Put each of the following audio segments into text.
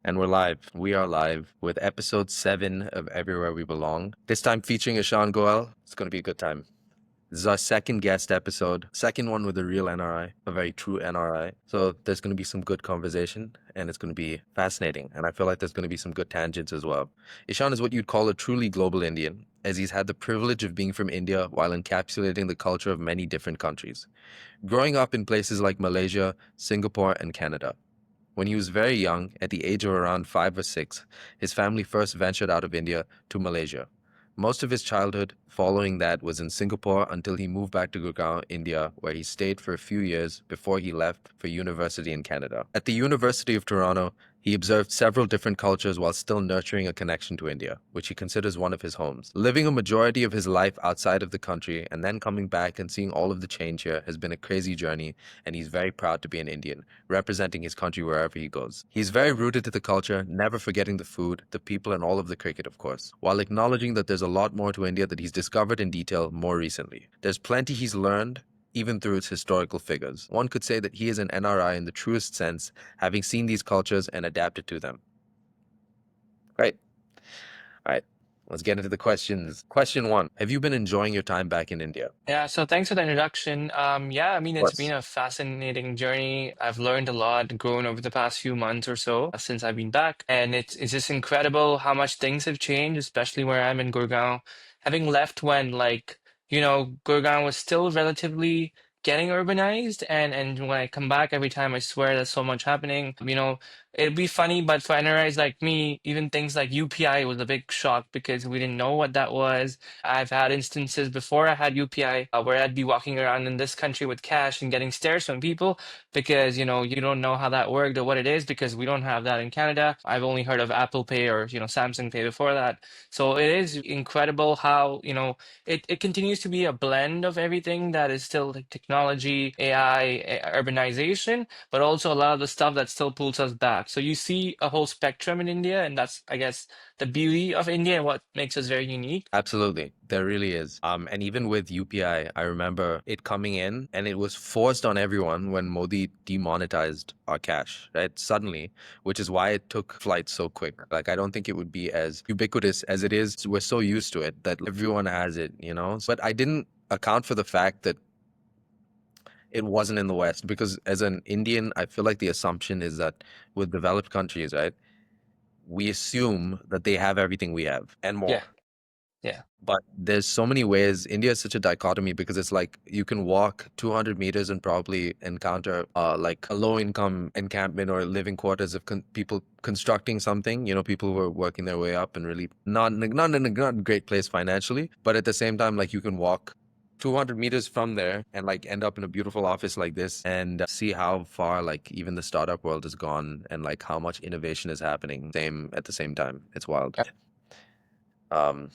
And we're live. We are live with episode 7 of Everywhere We Belong. This time featuring Ishaan Goel. It's going to be a good time. This is our second guest episode, second one with a real NRI, a very true NRI. So there's going to be some good conversation and it's going to be fascinating. And I feel like there's going to be some good tangents as well. Ishaan is what you'd call a truly global Indian, as he's had the privilege of being from India while encapsulating the culture of many different countries. Growing up in places like Malaysia, Singapore, and Canada. When he was very young, at the age of around 5 or 6, his family first ventured out of India to Malaysia. Most of his childhood following that was in Singapore until he moved back to Gurgaon, India, where he stayed for a few years before he left for university in Canada. At the University of Toronto, he observed several different cultures while still nurturing a connection to India, which he considers one of his homes. Living a majority of his life outside of the country and then coming back and seeing all of the change here has been a crazy journey, and he's very proud to be an Indian, representing his country wherever he goes. He's very rooted to the culture, never forgetting the food, the people, and all of the cricket, of course, while acknowledging that there's a lot more to India that he's discovered in detail more recently. There's plenty he's learned, even through its historical figures. One could say that he is an NRI in the truest sense, having seen these cultures and adapted to them. Right. All right. Let's get into the questions. Question 1. Have you been enjoying your time back in India? Of Yeah, so thanks for the introduction. Yeah, I mean, it's been course. a fascinating journey. I've learned a lot, grown over the past few months or so since I've been back. And it's just incredible how much things have changed, especially where I'm in Gurgaon. Having left when, Gurgaon was still relatively getting urbanized. And when I come back every time, I swear there's so much happening. It'd be funny, but for NRIs like me, even things like UPI was a big shock because we didn't know what that was. I've had instances before I had UPI where I'd be walking around in this country with cash and getting stares from people because you don't know how that worked or what it is because we don't have that in Canada. I've only heard of Apple Pay or Samsung Pay before that. So it is incredible how it continues to be a blend of everything that is still like technology, AI, urbanization, but also a lot of the stuff that still pulls us back. So you see a whole spectrum in India, and that's, I guess, the beauty of India and what makes us very unique. Absolutely. There really is. And even with UPI, I remember it coming in and it was forced on everyone when Modi demonetized our cash, right? Suddenly, which is why it took flight so quick. Like, I don't think it would be as ubiquitous as it is. We're so used to it that everyone has it. But I didn't account for the fact that it wasn't in the West because as an Indian, I feel like the assumption is that with developed countries, right, we assume that they have everything we have and Yeah, more. yeah. But there's so many ways. India is such a dichotomy because it's like you can walk 200 meters and probably encounter like a low income encampment or living quarters of people constructing something. People who are working their way up and really not in a great place financially. But at the same time, like you can walk 200 meters from there and like end up in a beautiful office like this and see how far like even the startup world has gone and like how much innovation is happening same at the same time. It's wild. Um,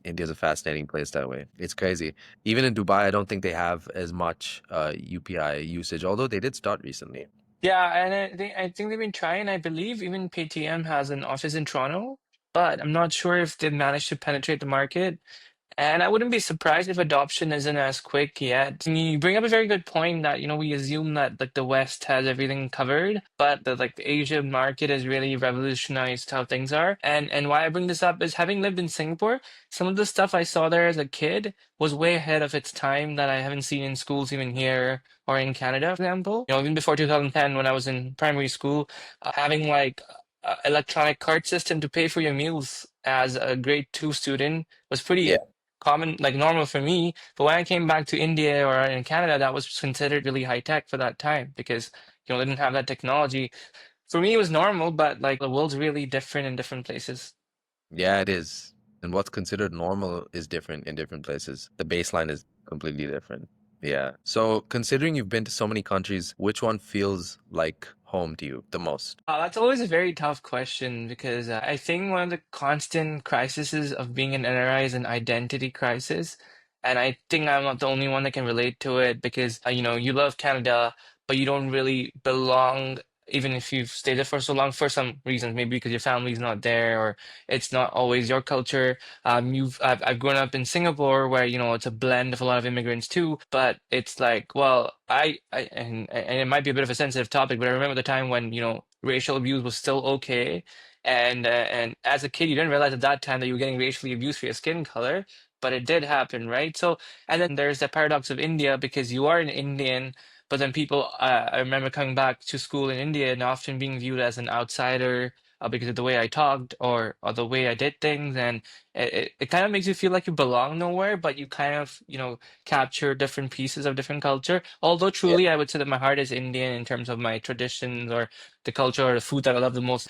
India's a fascinating place that way. It's crazy. Even in Dubai, I don't think they have as much UPI usage, although they did start recently. Yeah, and I think they've been trying. I believe even Paytm has an office in Toronto, but I'm not sure if they've managed to penetrate the market. And I wouldn't be surprised if adoption isn't as quick yet. And you bring up a very good point that, we assume that like the West has everything covered, but the Asian market has really revolutionized how things are. And why I bring this up is having lived in Singapore, some of the stuff I saw there as a kid was way ahead of its time that I haven't seen in schools even here or in Canada, for example. Even before 2010 when I was in primary school, having like electronic card system to pay for your meals as a grade 2 student was pretty Yeah. common, like normal for me. But when I came back to India or in Canada, that was considered really high tech for that time because they didn't have that technology. For me, it was normal, but like the world's really different in different places. Yeah, it is. And what's considered normal is different in different places. The baseline is completely different. Yeah. So, considering you've been to so many countries, which one feels like home to you the most? That's always a very tough question because I think one of the constant crises of being an NRI is an identity crisis. And I think I'm not the only one that can relate to it because, you love Canada, but you don't really belong even if you've stayed there for so long, for some reasons, maybe because your family's not there or it's not always your culture. I've grown up in Singapore where, you know, it's a blend of a lot of immigrants too, but it's like, well, and it might be a bit of a sensitive topic, but I remember the time when, you know, racial abuse was still okay. And as a kid, you didn't realize at that time that you were getting racially abused for your skin color, but it did happen, right? So, and then there's the paradox of India because you are an Indian, but then people, I remember coming back to school in India and often being viewed as an outsider because of the way I talked or the way I did things. And it kind of makes you feel like you belong nowhere, but you kind of, you know, capture different pieces of different culture. Although Yeah. truly, I would say that my heart is Indian in terms of my traditions or the culture or the food that I love the most.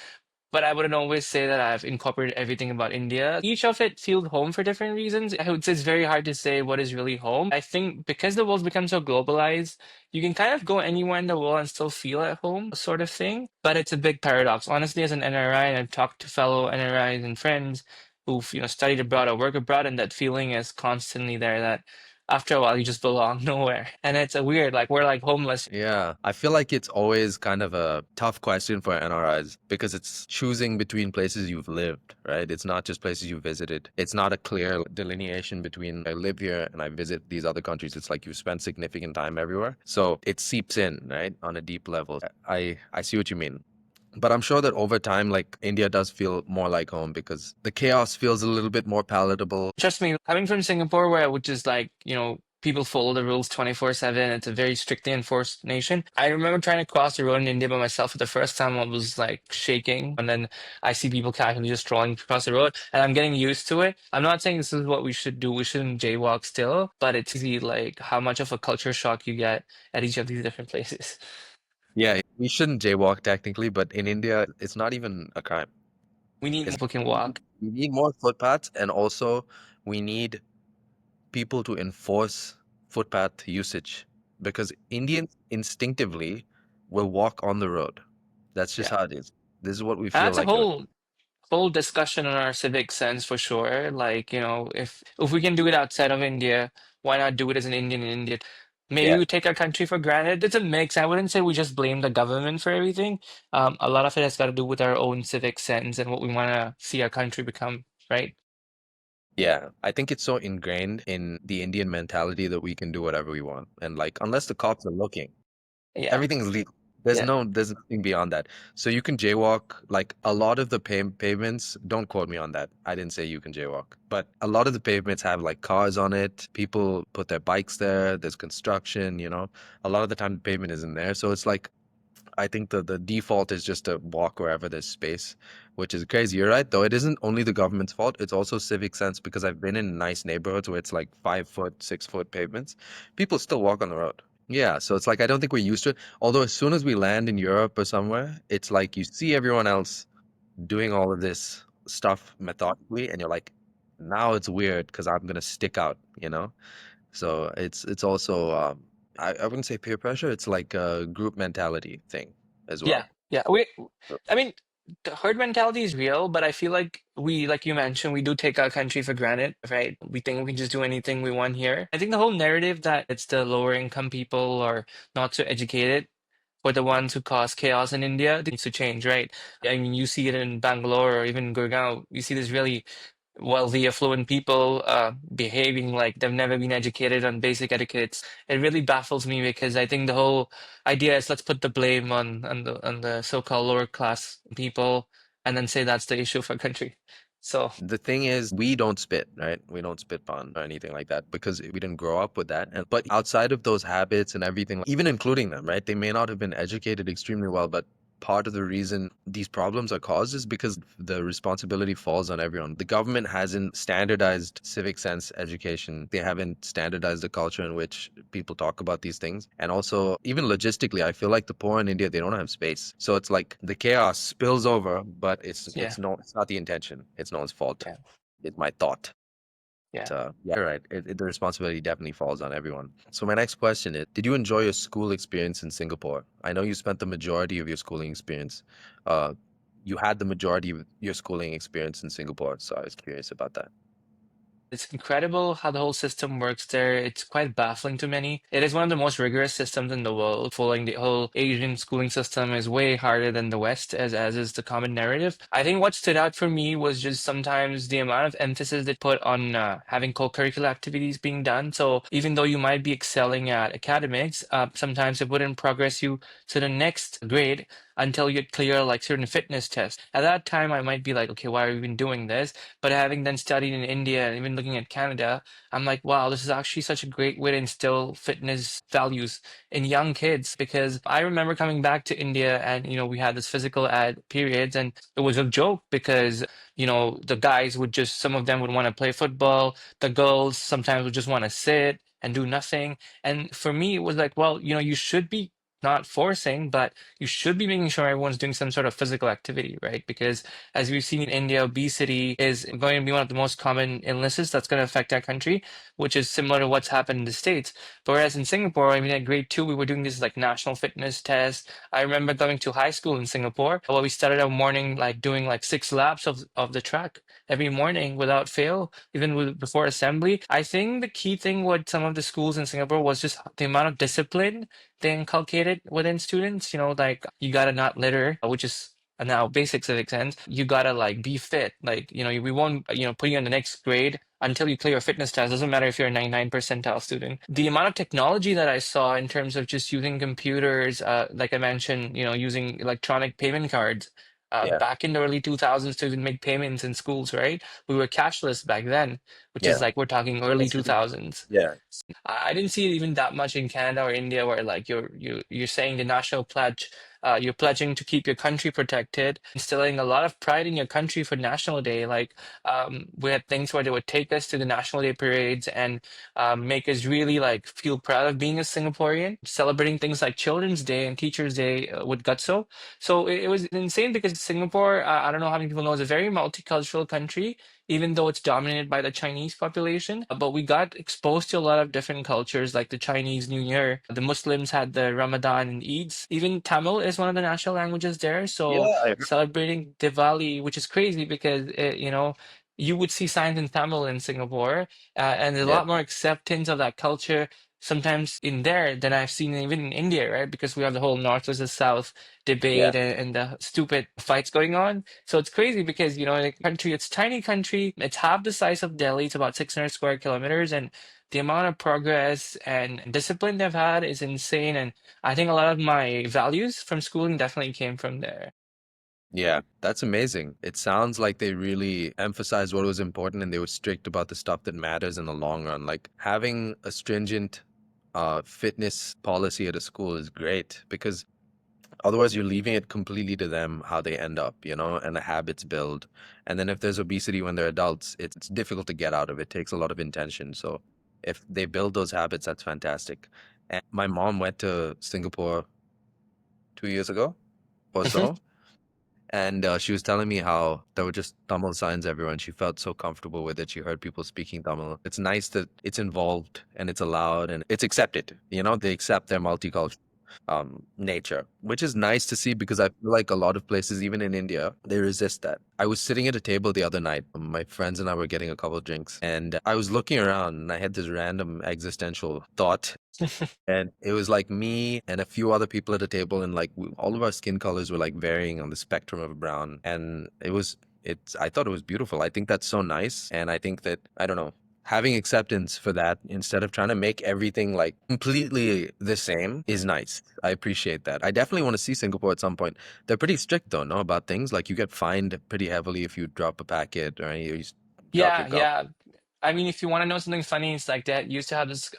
But I wouldn't always say that I've incorporated everything about India. Each of it feels home for different reasons. I would say it's very hard to say what is really home. I think because the world's become so globalized, you can kind of go anywhere in the world and still feel at home, sort of thing. But it's a big paradox. Honestly, as an NRI, and I've talked to fellow NRIs and friends who've, you know, studied abroad or work abroad, and that feeling is constantly there that after a while you just belong nowhere. And it's a weird, like we're like homeless. Yeah, I feel like it's always kind of a tough question for NRIs because it's choosing between places you've lived, right? It's not just places you visited. It's not a clear delineation between I live here and I visit these other countries. It's like you've spent significant time everywhere. So it seeps in, right, on a deep level. I see what you mean. But I'm sure that over time, like India does feel more like home because the chaos feels a little bit more palatable. Trust me, coming from Singapore, where which is like, you know, people follow the rules 24/7, it's a very strictly enforced nation. I remember trying to cross the road in India by myself for the first time. I was like shaking, and then I see people casually just strolling across the road, and I'm getting used to it. I'm not saying this is what we should do. We shouldn't jaywalk still, but it's easy like how much of a culture shock you get at each of these different places. Yeah, we shouldn't jaywalk technically, but in India, it's not even a crime. We need It's people can walk. we need more footpaths, and also we need people to enforce footpath usage because Indians instinctively will walk on the road. That's just Yeah, how it is. This is what we feel that's a like doing. whole discussion on our civic sense for sure. Like, you know, if we can do it outside of India, why not do it as an Indian in India? Maybe Yeah. we take our country for granted. It's a mix. I wouldn't say we just blame the government for everything. A lot of it has got to do with our own civic sense and what we want to see our country become, right? Yeah, I think it's so ingrained in the Indian mentality that we can do whatever we want. And like, unless the cops are looking, Yeah, everything's legal. yeah, There's nothing beyond that. So you can jaywalk. Like a lot of the pavements, don't quote me on that. I didn't say you can jaywalk, but a lot of the pavements have like cars on it. People put their bikes there. There's construction, you know. A lot of the time the pavement isn't there. So it's like I think the default is just to walk wherever there's space, which is crazy. You're right, though. It isn't only the government's fault. It's also civic sense because I've been in nice neighborhoods where it's like 5 foot, 6 foot pavements. People still walk on the road. Yeah, so it's like I don't think we're used to it. Although as soon as we land in Europe or somewhere, it's like you see everyone else doing all of this stuff methodically, and you're like, now it's weird because I'm gonna stick out, you know? So it's also I wouldn't say peer pressure. It's like a group mentality thing as yeah, well. yeah. I mean, the herd mentality is real, but I feel like we, like you mentioned, we do take our country for granted, right? We think we can just do anything we want here. I think the whole narrative that it's the lower income people or not so educated were the ones who caused chaos in India needs to change, right? I mean, you see it in Bangalore or even Gurgaon. You see this really wealthy, affluent people behaving like they've never been educated on basic etiquettes. It really baffles me because I think the whole idea is let's put the blame on the so-called lower class people and then say that's the issue of our country. So The thing is, we don't spit, right? We don't spit on or anything like that because we didn't grow up with that. And but outside of those habits and everything, even including them, right? They may not have been educated extremely well, but part of the reason these problems are caused is because the responsibility falls on everyone. The government hasn't standardized civic sense education. They haven't standardized the culture in which people talk about these things. And also, even logistically, I feel like the poor in India, they don't have space. So it's like the chaos spills over, but yeah, it's not the intention. It's no one's fault. yeah, It's my thought. yeah. Yeah, you're right. The responsibility definitely falls on everyone. So my next question is, did you enjoy your school experience in Singapore? I know you spent the majority of your schooling experience. Uh, you had the majority of your schooling experience in Singapore, so I was curious about that. It's incredible how the whole system works there. It's quite baffling to many. It is one of the most rigorous systems in the world. Following the whole Asian schooling system is way harder than the West, as is the common narrative. I think what stood out for me was just sometimes the amount of emphasis they put on having co-curricular activities being done. So even though you might be excelling at academics, sometimes it wouldn't progress you to the next grade until you clear like certain fitness tests. At that time, I might be like, okay, why are we even doing this? But having then studied in India and even looking at Canada, I'm like, wow, this is actually such a great way to instill fitness values in young kids. Because I remember coming back to India and, we had this physical ed periods and it was a joke because, the guys would just, some of them would want to play football. The girls sometimes would just want to sit and do nothing. And for me, it was like, well, you should be not forcing, but you should be making sure everyone's doing some sort of physical activity, right? Because as we've seen in India, obesity is going to be one of the most common illnesses that's going to affect our country, which is similar to what's happened in the States. But whereas in Singapore, I mean, at grade two, we were doing this like national fitness test. I remember going to high school in Singapore, where we started our morning like doing like 6 laps of the track every morning without fail, even before assembly. I think the key thing with some of the schools in Singapore was just the amount of discipline they inculcated within students. Like you gotta not litter, which is now basic civic sense. You gotta like be fit. Like, we won't, put you in the next grade until you clear your fitness test. Doesn't matter if you're a 99 percentile student. The amount of technology that I saw in terms of just using computers, like I mentioned, using electronic payment cards. Yeah. Back in the early 2000s to even make payments in schools, right? We were cashless back then, which is Yeah. like we're talking early That's pretty. 2000s. Yeah. I didn't see it even that much in Canada or India, where like you're saying the national pledge, you're pledging to keep your country protected, instilling a lot of pride in your country for National Day. Like we had things where they would take us to the National Day parades and make us really like feel proud of being a Singaporean, celebrating things like Children's Day and Teachers Day with Gutso. So it was insane because Singapore, I don't know how many people know, is a very multicultural country even though it's dominated by the Chinese population. But we got exposed to a lot of different cultures, like the Chinese New Year. The Muslims had the Ramadan and Eids. Even Tamil is one of the national languages there. So Yeah. I heard. celebrating Diwali, which is crazy because you would see signs in Tamil in Singapore, and there's a Yeah. lot more acceptance of that culture sometimes in there than I've seen even in India, right? Because we have the whole North versus South Yeah. debate and the stupid fights going on. So it's crazy because, the country, it's tiny country. It's half the size of Delhi. It's about 600 square kilometers. And the amount of progress and discipline they've had is insane. And I think a lot of my values from schooling definitely came from there. Yeah, that's amazing. It sounds like they really emphasized what was important and they were strict about the stuff that matters in the long run. Like having a stringent fitness policy at a school is great because otherwise you're leaving it completely to them how they end up, and the habits build. And then if there's obesity when they're adults, it's difficult to get out of. It takes a lot of intention. So if they build those habits, that's fantastic. And my mom went to Singapore 2 years ago or Mhm. so. And she was telling me how there were just Tamil signs everywhere, and she felt so comfortable with it. She heard people speaking Tamil. It's nice that it's involved and it's allowed and it's accepted. They accept their multicultural nature, which is nice to see because I feel like a lot of places, even in India, they resist that. I was sitting at a table the other night. My friends and I were getting a couple of drinks, and I was looking around, and I had this random existential thought and it was like me and a few other people at a table, and like all of our skin colors were like varying on the spectrum of brown. And I thought it was beautiful. I think that's so nice. And I think that, I don't know, having acceptance for that instead of trying to make everything like completely the same is nice. I appreciate that. I definitely want to see Singapore at some point. They're pretty strict though, no, about things. Like you get fined pretty heavily if you drop a packet or you drop your Yeah, gum. yeah. I mean, if you want to know something funny, it's like that used to have this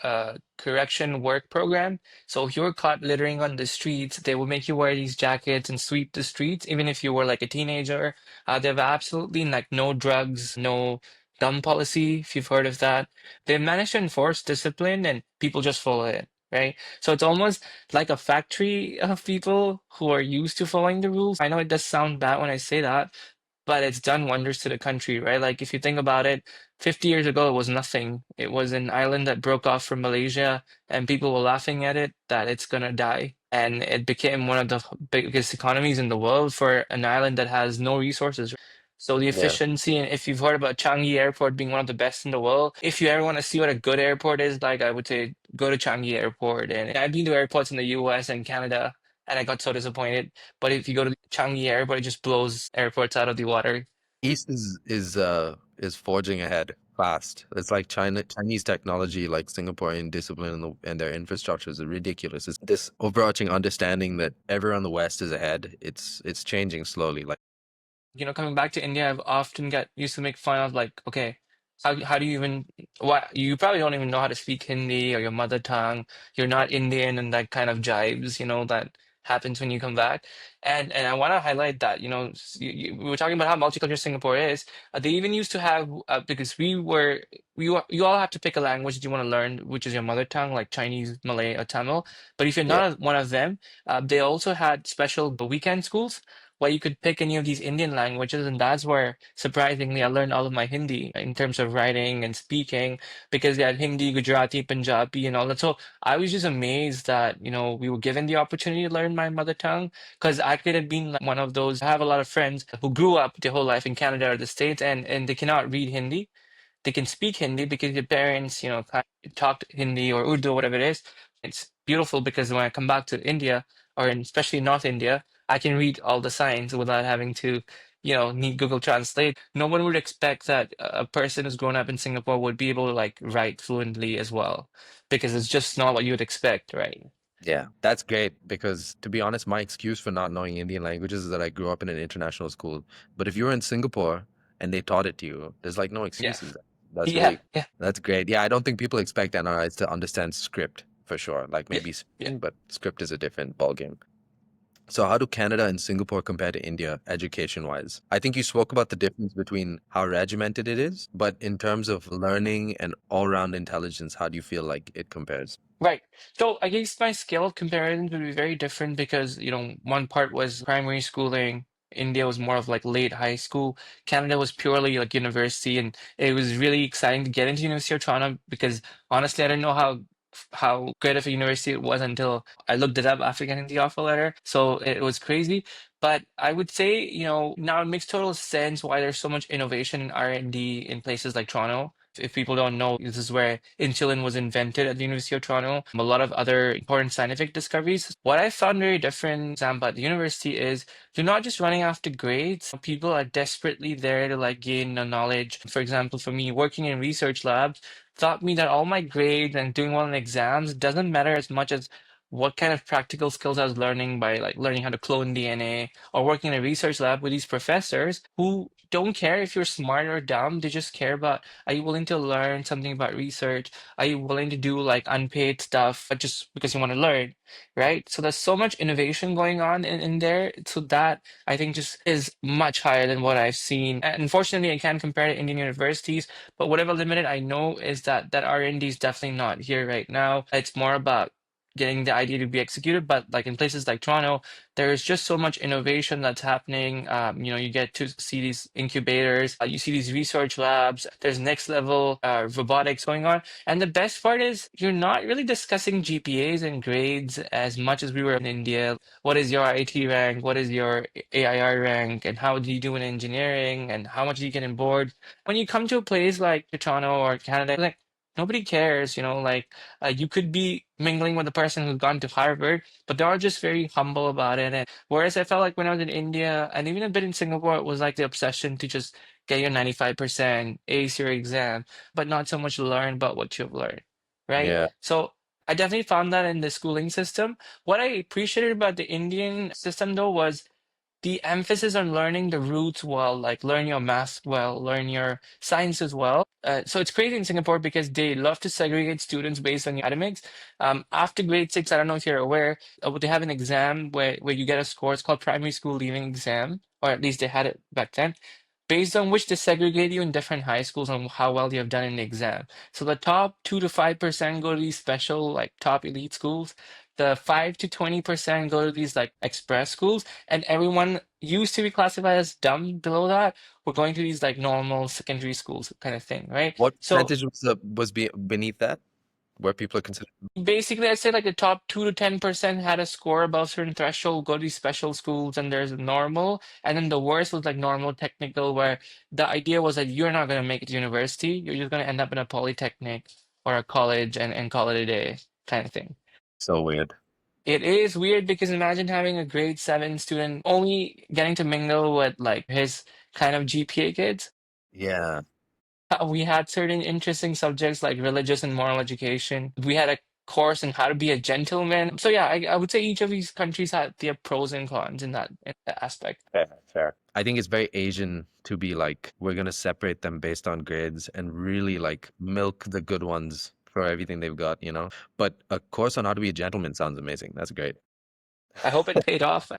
correction work program. So if you were caught littering on the streets, they would make you wear these jackets and sweep the streets, even if you were like a teenager. They have absolutely like no drugs, no gun policy, if you've heard of that. They managed to enforce discipline and people just follow it, right? So it's almost like a factory of people who are used to following the rules. I know it does sound bad when I say that, but it's done wonders to the country, right? Like if you think about it, 50 years ago it was nothing. It was an island that broke off from Malaysia, and people were laughing at it that it's gonna die. And it became one of the biggest economies in the world for an island that has no resources. So the Yeah. efficiency, and if you've heard about Changi Airport being one of the best in the world, if you ever want to see what a good airport is like, I would say go to Changi Airport. And I've been to airports in the US and Canada, and I got so disappointed. But if you go to Changi Airport, it just blows airports out of the water. East is forging ahead fast. It's like Chinese technology, like Singaporean discipline and their infrastructure is ridiculous. It's this overarching understanding that everyone in the West is ahead. It's changing slowly. Like, Coming back to India, I've often got used to make fun of like, okay, how do you even what you probably don't even know how to speak Hindi or your mother tongue. You're not Indian and that kind of jibes, that happens when you come back. And I want to highlight that, we were talking about how multicultural Singapore is. They even used to have because you all have to pick a language that you want to learn, which is your mother tongue, like Chinese, Malay, or Tamil. But if you're yeah, not one of them, they also had special weekend schools where you could pick any of these Indian languages, and that's where surprisingly I learned all of my Hindi in terms of writing and speaking because they had Hindi, Gujarati, Punjabi, and all that. So I was just amazed that we were given the opportunity to learn my mother tongue because I could have been like one of those. I have a lot of friends who grew up their whole life in Canada or the States, and they cannot read Hindi. They can speak Hindi because their parents, talked Hindi or Urdu or whatever it is. It's beautiful because when I come back to India or especially North India, I can read all the signs without having to, need Google Translate. No one would expect that a person who's grown up in Singapore would be able to like write fluently as well, because it's just not what you would expect, right? yeah, that's great because to be honest, my excuse for not knowing Indian languages is that I grew up in an international school. But if you were in Singapore and they taught it to you, there's like no Yeah. excuses. That's Yeah. really Yeah. that's great. Yeah, I don't think people expect NRIs to understand script for sure. Like Yeah. maybe Yeah. speaking, but script is a different ballgame. So how do Canada and Singapore compare to India education-wise? I think you spoke about the difference between how regimented it is, but in terms of learning and all-round intelligence, how do you feel like it compares? Right. So I guess my scale of comparison would be very different because, one part was primary schooling. India was more of like late high school. Canada was purely like university, and it was really exciting to get into University of Toronto because honestly, I didn't know how good of a university it was until I looked it up after getting the offer letter. So it was crazy. But I would say, now it makes total sense why there's so much innovation in R&D in places like Toronto. If people don't know, this is where insulin was invented at the University of Toronto. A lot of other important scientific discoveries. What I found very different, Sam, about the university is you're not just running after grades. People are desperately there to like gain the knowledge. For example, for me, working in research labs taught me that all my grades and doing well in exams doesn't matter as much as what kind of practical skills I was learning by like learning how to clone DNA or working in a research lab with these professors who don't care if you're smart or dumb. They just care about, are you willing to learn something about research? Are you willing to do like unpaid stuff just because you want to learn, right? So there's so much innovation going on in there. So that I think just is much higher than what I've seen. And unfortunately, I can't compare to Indian universities, but whatever limited I know is that R&D is definitely not here right now. It's more about getting the idea to be executed. But like in places like Toronto, there is just so much innovation that's happening. You get to see these incubators, you see these research labs. There's next level robotics going on, and the best part is you're not really discussing GPAs and grades as much as we were in India. What is your IT rank? What is your AIR rank? And how do you do in engineering? And how much do you get in board? When you come to a place like Toronto or Canada, like nobody cares. Like you could be mingling with a person who's gone to Harvard, but they're all just very humble about it. And whereas I felt like when I was in India and even a bit in Singapore, it was like the obsession to just get your 95%, ace your exam, but not so much learn about what you've learned, right? Yeah. So I definitely found that in the schooling system. What I appreciated about the Indian system though was the emphasis on learning the roots well, like learn your math well, learn your science as well. So it's crazy in Singapore because they love to segregate students based on your academics. After grade six, I don't know if you're aware, they have an exam where you get a score. It's called primary school leaving exam, or at least they had it back then, based on which they segregate you in different high schools on how well you have done in the exam. So the top 2 to 5% go to these special, like top elite schools. The 5 to 20% go to these like express schools, and everyone used to be classified as dumb below that. We're going to these like normal secondary schools kind of thing, right? What So percentage was beneath that? where people are considered. Basically, I'd say like the top 2 to 10% had a score above certain threshold, go to these special schools, and there's normal. And then the worst was like normal technical, where the idea was that you're not going to make it to university. You're just going to end up in a polytechnic or a college and call it a day kind of thing. So weird. It is weird because imagine having a grade 7 student only getting to mingle with like his kind of GPA kids. Yeah. We had certain interesting subjects like religious and moral education. We had a course in how to be a gentleman. So yeah, I would say each of these countries had their pros and cons in that aspect. Fair, fair. I think it's very Asian to be like, we're gonna separate them based on grades and really like milk the good ones for everything they've got, you know? But a course on how to be a gentleman sounds amazing. That's great. I hope it paid off.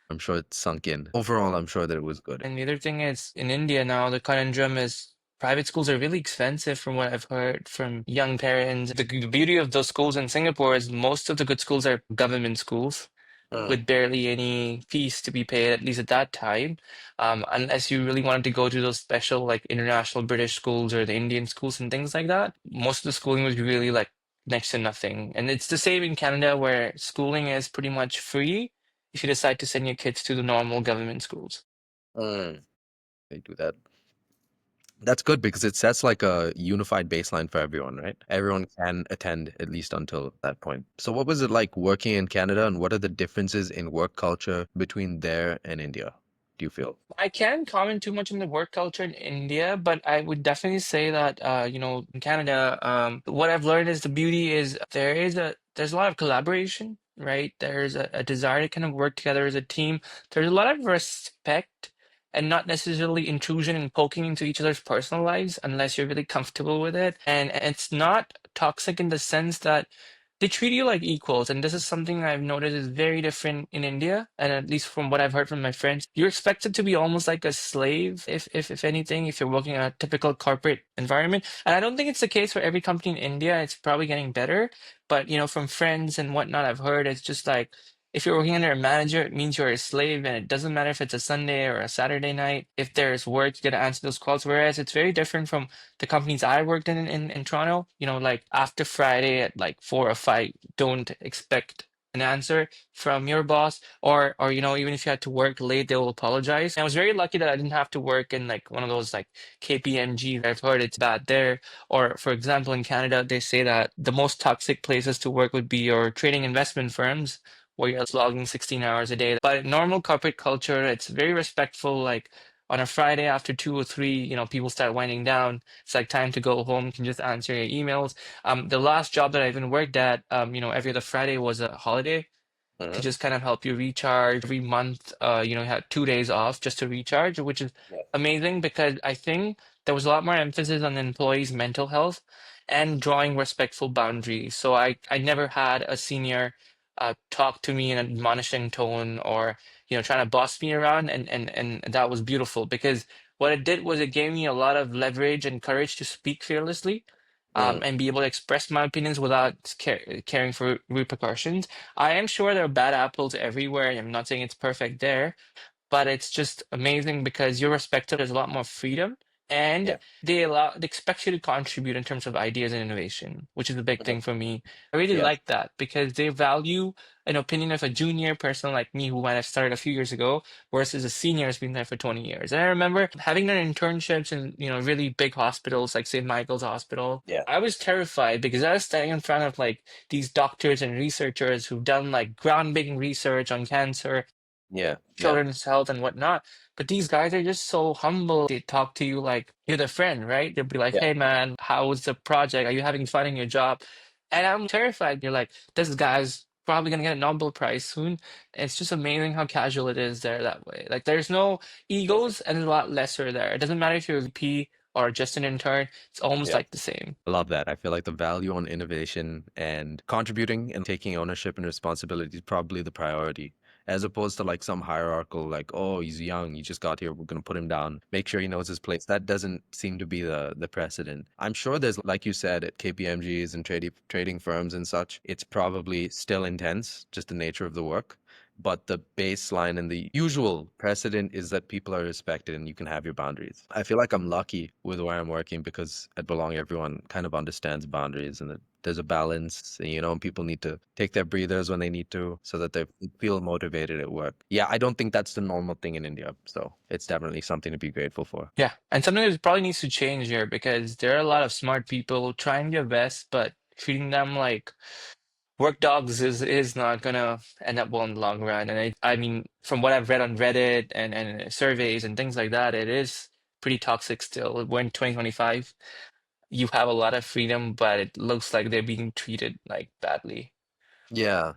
I'm sure it sunk in. Overall, I'm sure that it was good. And the other thing is, in India now, the conundrum is private schools are really expensive from what I've heard from young parents. The beauty of those schools in Singapore is most of the good schools are government schools Mm, with barely any fees to be paid, at least at that time. Unless you really wanted to go to those special, like international British schools or the Indian schools and things like that. Most of the schooling was really like next to nothing. And it's the same in Canada where schooling is pretty much free if you decide to send your kids to the normal government schools. mm. They do that. That's good because it sets like a unified baseline for everyone, right? Everyone can attend at least until that point. So, what was it like working in Canada, and what are the differences in work culture between there and India, do you feel? I can't comment too much on the work culture in India, but I would definitely say that in Canada, what I've learned is the beauty is there's a lot of collaboration, right? There's a desire to kind of work together as a team. There's a lot of respect and not necessarily intrusion and poking into each other's personal lives unless you're really comfortable with it. And it's not toxic in the sense that they treat you like equals, and this is something I've noticed is very different in India, and at least from what I've heard from my friends, you're expected to be almost like a slave, if anything, if you're working in a typical corporate environment. And I don't think it's the case for every company in India. It's probably getting better, but from friends and whatnot, I've heard it's just like if you're working under a manager, it means you're a slave, and it doesn't matter if it's a Sunday or a Saturday night. If there's work, you gotta answer those calls. Whereas it's very different from the companies I worked in Toronto, like after Friday at like 4 or 5, don't expect an answer from your boss, or even if you had to work late, they will apologize. And I was very lucky that I didn't have to work in like one of those like KPMG. I've heard it's bad there. Or for example, in Canada, they say that the most toxic places to work would be your trading investment firms, where you're logging 16 hours a day. But in normal corporate culture, it's very respectful. Like on a Friday after 2 or 3, people start winding down. It's like time to go home. You can just answer your emails. The last job that I even worked at, every other Friday was a holiday to Mhm. just kind of help you recharge. Every month, you had 2 days off just to recharge, which is Yeah. amazing because I think there was a lot more emphasis on the employees' mental health and drawing respectful boundaries. So I never had a senior talk to me in an admonishing tone or trying to boss me around, and that was beautiful because what it did was it gave me a lot of leverage and courage to speak fearlessly. Mm, And be able to express my opinions without caring for repercussions. I am sure there are bad apples everywhere. I'm not saying it's perfect there, but it's just amazing because you're respected. There's a lot more freedom, and yeah. they expect you to contribute in terms of ideas and innovation, which is a big Mhm. thing for me. I really Yeah. like that because they value an opinion of a junior person like me who might have started a few years ago versus a senior who's been there for 20 years. And I remember having done internships in really big hospitals like St. Michael's Hospital. Yeah. I was terrified because I was standing in front of like these doctors and researchers who've done like groundbreaking research on cancer, Yeah. Yeah. children's health and whatnot. But these guys are just so humble. They talk to you like you're their friend, right? They'll be like, Yeah. "Hey man, how's the project? Are you having fun in your job?" And I'm terrified. You're like, this guy's probably gonna get a Nobel Prize soon. It's just amazing how casual it is there that way. Like there's no egos and there's a lot lesser there. It doesn't matter if you're a VP or just an intern, it's almost Yeah. like the same. I love that. I feel like the value on innovation and contributing and taking ownership and responsibility is probably the priority, as opposed to like some hierarchical, like, oh, he's young, he just got here, we're gonna put him down, make sure he knows his place. That doesn't seem to be the precedent. I'm sure there's, like you said, at KPMGs and trading firms and such, it's probably still intense, just the nature of the work. but the baseline and the usual precedent is that people are respected and you can have your boundaries. I feel like I'm lucky with where I'm working because at Belong, everyone kind of understands boundaries and that there's a balance, and, and people need to take their breathers when they need to so that they feel motivated at work. Yeah, I don't think that's the normal thing in India. So it's definitely something to be grateful for. Yeah, and something that probably needs to change here because there are a lot of smart people trying their best, but treating them like work dogs is not gonna end up well in the long run. And I mean, from what I've read on Reddit and surveys and things like that, it is pretty toxic still. We're in 2025. You have a lot of freedom, but it looks like they're being treated like badly. Yeah.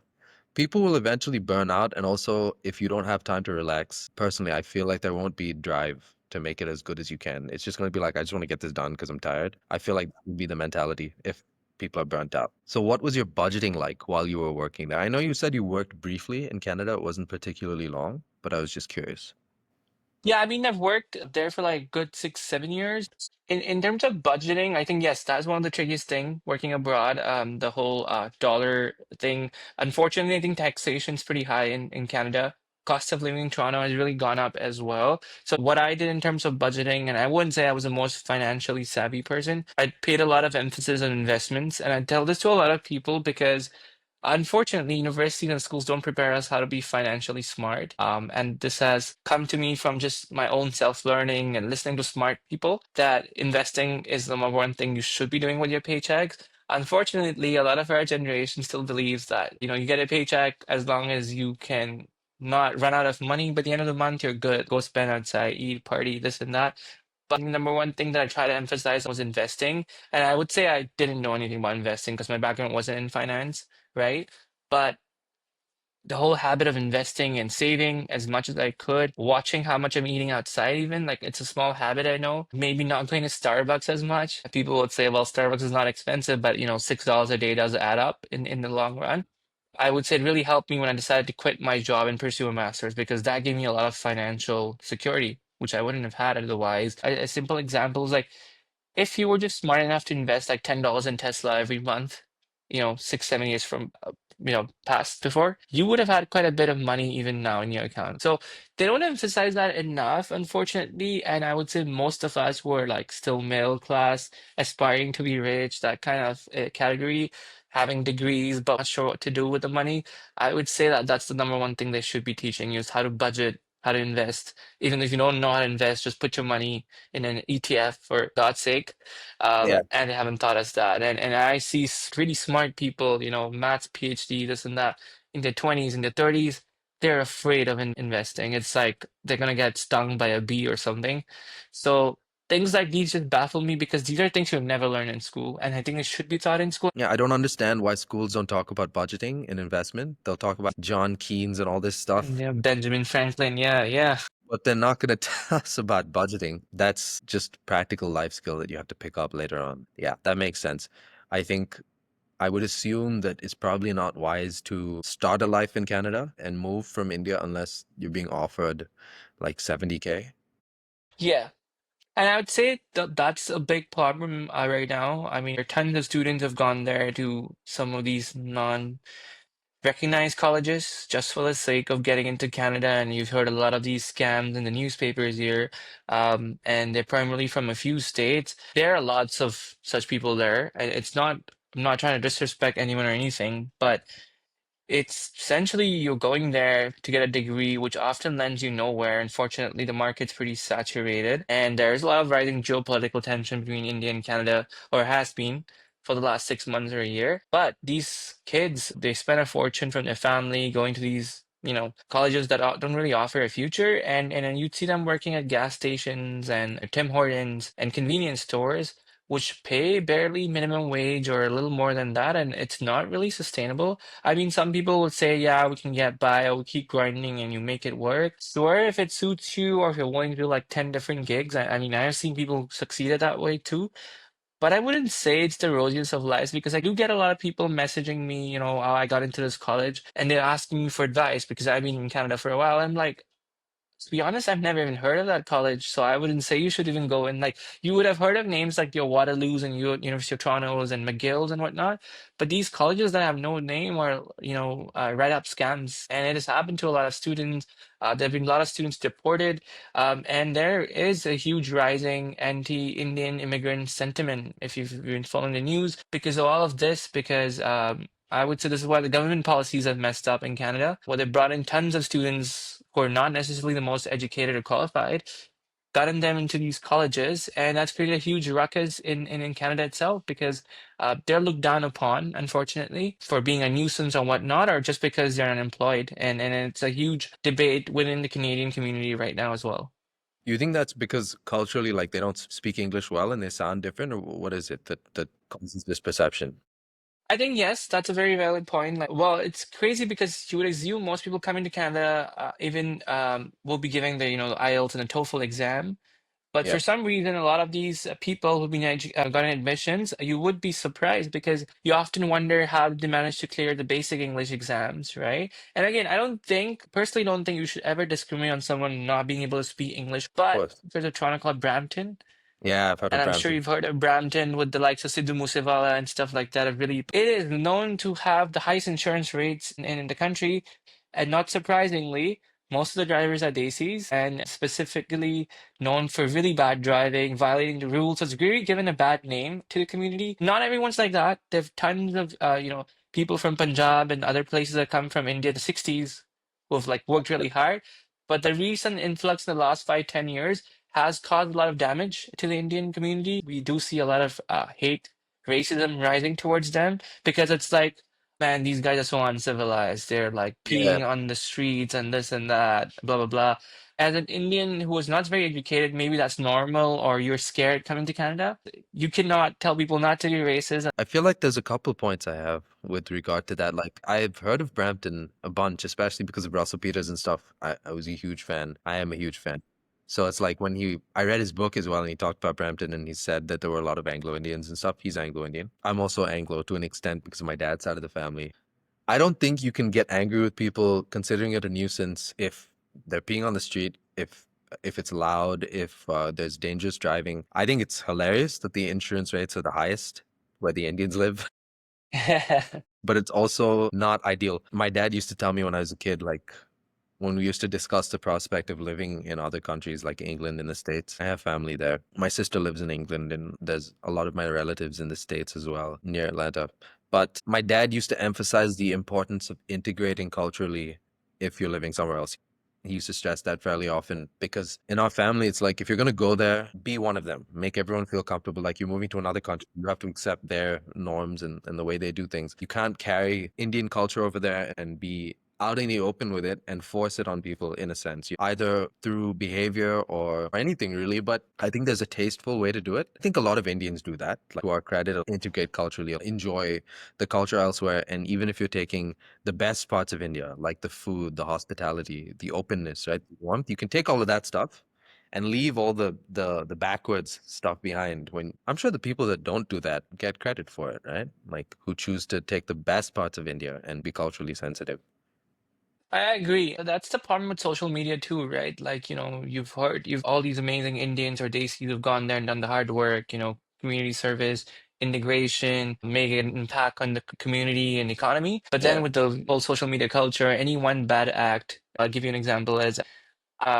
People will eventually burn out. And also, if you don't have time to relax, personally, I feel like there won't be drive to make it as good as you can. It's just going to be like, I just want to get this done because I'm tired. I feel like that would be the mentality if people are burnt out. So, what was your budgeting like while you were working there? I know you said you worked briefly in Canada. It wasn't particularly long, but I was just curious. Yeah, I mean, I've worked there for like good 6, 7 years. In terms of budgeting, I think yes, that's one of the trickiest thing working abroad. The whole dollar thing. Unfortunately, I think taxation is pretty high in Canada. Cost of living in Toronto has really gone up as well. So what I did in terms of budgeting, and I wouldn't say I was the most financially savvy person. I paid a lot of emphasis on investments, and I tell this to a lot of people because unfortunately, universities and schools don't prepare us how to be financially smart. And this has come to me from just my own self-learning and listening to smart people that investing is the number one thing you should be doing with your paychecks. Unfortunately, a lot of our generation still believes that, you get a paycheck as long as you can not run out of money. By the end of the month, you're good. Go spend outside, eat, party, this and that. But the number one thing that I try to emphasize was investing. And I would say I didn't know anything about investing because my background wasn't in finance, right? But the whole habit of investing and saving as much as I could, watching how much I'm eating outside, even like it's a small habit I know. Maybe not going to Starbucks as much. People would say, well, Starbucks is not expensive, but $6 a day does add up in the long run. I would say it really helped me when I decided to quit my job and pursue a master's because that gave me a lot of financial security, which I wouldn't have had otherwise. A simple example is like if you were just smart enough to invest like $10 in Tesla every month, 6, 7 years from past before, you would have had quite a bit of money even now in your account. So they don't emphasize that enough, unfortunately. And I would say most of us were like still middle class, aspiring to be rich, that kind of category, having degrees, but not sure what to do with the money. I would say that that's the number one thing they should be teaching you is how to budget, how to invest. Even if you don't know how to invest, just put your money in an ETF for God's sake. Yeah. And they haven't taught us that. And I see really smart people, maths, PhD, this and that, in their 20s, in their 30s, they're afraid of investing. It's like they're gonna get stung by a bee or something. So things like these just baffle me because these are things you'll never learn in school, and I think it should be taught in school. Yeah, I don't understand why schools don't talk about budgeting and investment. They'll talk about John Keynes and all this And stuff. yeah, Benjamin Franklin, yeah, yeah. But they're not going to tell us about budgeting. That's just practical life skill that you have to pick up later on. Yeah, that makes sense. I think I would assume that it's probably not wise to start a life in Canada and move from India unless you're being offered like 70K. Yeah. And I would say that that's a big problem right now. I mean, there are tons of students have gone there to some of these non-recognized colleges just for the sake of getting into Canada. And you've heard a lot of these scams in the newspapers here. And they're primarily from a few states. There are lots of such people there. It's not, I'm not trying to disrespect anyone or anything, but it's essentially you're going there to get a degree, which often lands you nowhere. Unfortunately, the market's pretty saturated, and there's a lot of rising geopolitical tension between India and Canada, or has been for the last 6 months or a year. But these kids, they spend a fortune from their family going to these, colleges that don't really offer a future, and then you'd see them working at gas stations and Tim Hortons and convenience stores which pay barely minimum wage or a little more than that, and it's not really sustainable. I mean, some people would say, yeah, we can get by, or we keep grinding and you make it work. Sure, if it suits you or if you're willing to do like 10 different gigs. I mean, I have seen people succeeded that way too. But I wouldn't say it's the rosiest of lives because I do get a lot of people messaging me, how I got into this college and they're asking me for advice because I've been in Canada for a while. I'm like, To be honest, I've never even heard of that college, so I wouldn't say you should even go in. Like you would have heard of names like your Waterloos and your University of Toronto's and McGill's and whatnot, but these colleges that have no name are, right up scams, and it has happened to a lot of students. There have been a lot of students deported, and there is a huge rising anti-Indian immigrant sentiment if you've been following the news because of all of this. Because I would say this is why the government policies have messed up in Canada, where they brought in tons of students who are not necessarily the most educated or qualified, gotten them into these colleges, and that's created a huge ruckus in Canada itself because they're looked down upon, unfortunately, for being a nuisance or whatnot, or just because they're unemployed. And it's a huge debate within the Canadian community right now as well. You think that's because culturally, like they don't speak English well and they sound different, or what is it that causes this perception? I think yes, that's a very valid point. Like, well, it's crazy because you would assume most people coming to Canada, even will be giving the IELTS and the TOEFL exam. But Yeah, for some reason, a lot of these people who've been gotten admissions, you would be surprised because you often wonder how did they manage to clear the basic English exams, right? And again, I don't think, personally, don't think you should ever discriminate on someone not being able to speak English. of But course. there's a Toronto called Brampton, Yeah, I've heard and of I'm sure Brampton. you've heard of Brampton with the likes of Sidhu Moosewala and stuff like that. It is known to have the highest insurance rates in the country. And not surprisingly, most of the drivers are Desis and specifically known for really bad driving, violating the rules. So it's really given a bad name to the community. Not everyone's like that. There's tons of, people from Punjab and other places that come from India, the 60s, who have like worked really hard. But the recent influx in the last 5, 10 years has caused a lot of damage to the Indian community. We do see a lot of hate, racism rising towards them because it's like, man, these guys are so uncivilized. They're like Yeah. peeing on the streets and this and that, blah, blah, blah. As an Indian who was not very educated, maybe that's normal, or you're scared coming to Canada. You cannot tell people not to be racist. I feel like there's a couple points I have with regard to that. Like, I've heard of Brampton a bunch, especially because of Russell Peters and stuff. I was a huge fan. I am a huge fan. So it's like when I read his book as well, and he talked about Brampton, and he said that there were a lot of Anglo Indians and stuff. He's Anglo Indian. I'm also Anglo to an extent because of my dad's side of the family. I don't think you can get angry with people considering it a nuisance if they're peeing on the street, if it's loud, if there's dangerous driving. I think it's hilarious that the insurance rates are the highest where the Indians live, but it's also not ideal. My dad used to tell me when I was a kid, like when we used to discuss the prospect of living in other countries like England and the States. I have family there. My sister lives in England, and there's a lot of my relatives in the States as well, near Atlanta. But my dad used to emphasize the importance of integrating culturally if you're living somewhere else. He used to stress that fairly often because in our family, it's like if you're going to go there, be one of them. Make everyone feel comfortable. Like you're moving to another country, you have to accept their norms and the way they do things. You can't carry Indian culture over there and be out in the open with it and force it on people in a sense, either through behavior or anything really. But I think there's a tasteful way to do it. I think a lot of Indians do that, like to our credit, integrate culturally, enjoy the culture elsewhere. And even if you're taking the best parts of India, like the food, the hospitality, the openness, right? Warmth, you can take all of that stuff and leave all the backwards stuff behind. When I'm sure the people that don't do that get credit for it, right? Like who choose to take the best parts of India and be culturally sensitive. I agree. That's the problem with social media too, right? Like, you've all these amazing Indians or Desis who've gone there and done the hard work, community service, integration, making an impact on the community and economy. But then Yeah. with the whole social media culture, any one bad act, I'll give you an example as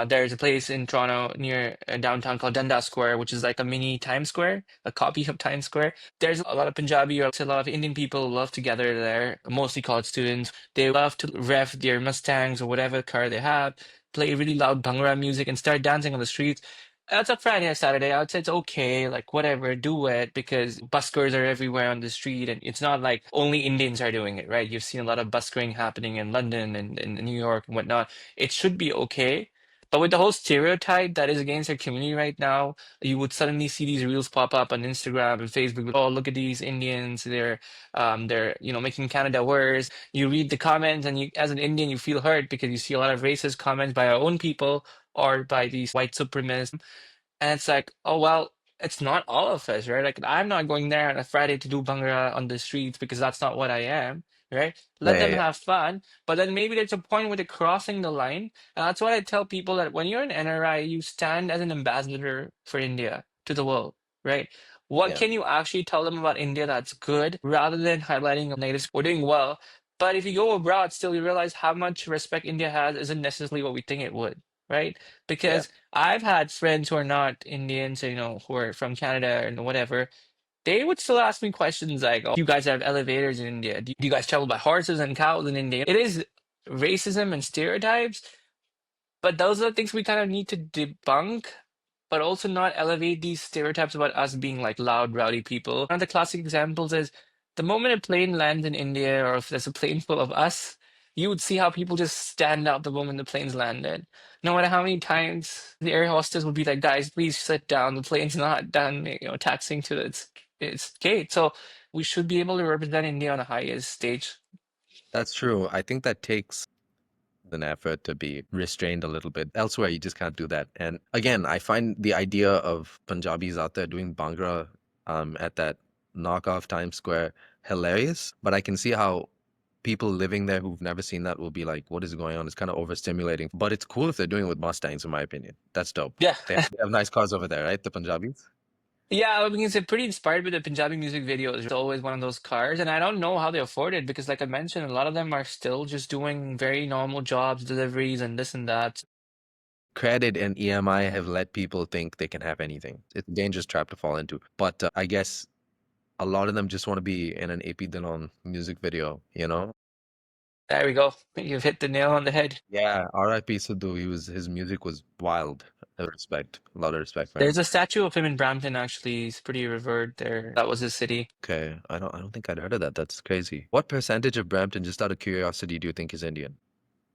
there's a place in Toronto near downtown called Dundas Square, which is like a mini Times Square, a copy of Times Square. There's a lot of Punjabi or a lot of Indian people love to gather there, mostly college students. They love to rev their Mustangs or whatever car they have, play really loud Bhangra music and start dancing on the streets. That's a Friday or Saturday. I would say it's okay, like whatever, do it because buskers are everywhere on the street, and it's not like only Indians are doing it, right? You've seen a lot of buskering happening in London and in New York and whatnot. It should be okay, but with the whole stereotype that is against our community right now, you would suddenly see these reels pop up on Instagram and Facebook. Oh, look at these Indians. They're making Canada worse. You read the comments, and you, as an Indian, you feel hurt because you see a lot of racist comments by our own people or by these white supremacists. And it's like, oh well, it's not all of us, right? Like I'm not going there on a Friday to do Bhangra on the streets because that's not what I am. right? Yeah, Let yeah, them yeah. have fun, but then maybe there's a point where they're crossing the line. And that's what I tell people that when you're an NRI, you stand as an ambassador for India to the world, right? What Yeah. can you actually tell them about India that's good rather than highlighting negatives? We're doing well. But if you go abroad, still you realize how much respect India has isn't necessarily what we think it would, right? Yeah. Because I've had friends who are not Indians, you know, who are from Canada and whatever. They would still ask me questions like, "Oh, you guys have elevators in India? Do you guys travel by horses and cows in India?" It is racism and stereotypes, but those are the things we kind of need to debunk, but also not elevate these stereotypes about us being like loud, rowdy people. One of the classic examples is the moment a plane lands in India, or if there's a plane full of us, you would see how people just stand up the moment the plane's landed. No matter how many times the air hostess would be like, "Guys, please sit down. The plane's not done, you know, taxiing to its gate." So we should be able to represent India on the highest stage. That's true. I think that takes an effort to be restrained a little bit. Elsewhere, you just can't do that. And again, I find the idea of Punjabis out there doing Bhangra at that knockoff Times Square hilarious. But I can see how people living there who've never seen that will be like, what is going on? It's kind of overstimulating. But it's cool if they're doing it with Mustangs, in my opinion. That's dope. Yeah. They have nice cars over there, right? The Punjabis. Yeah, I mean, it's pretty inspired by the Punjabi music videos. It's always one of those cars, and I don't know how they afford it because, like I mentioned, a lot of them are still just doing very normal jobs, deliveries, and this and that. Credit and EMI have let people think they can have anything. It's a dangerous trap to fall into. But I guess a lot of them just want to be in an AP Dillon music video, you know? There we go. You've hit the nail on the head. Yeah, R.I.P. Sidhu. His music was wild. A lot of respect for him. There's a statue of him in Brampton, actually. He's pretty revered there. That was his city. Okay, I don't think I'd heard of that. That's crazy. What percentage of Brampton, just out of curiosity, do you think is Indian?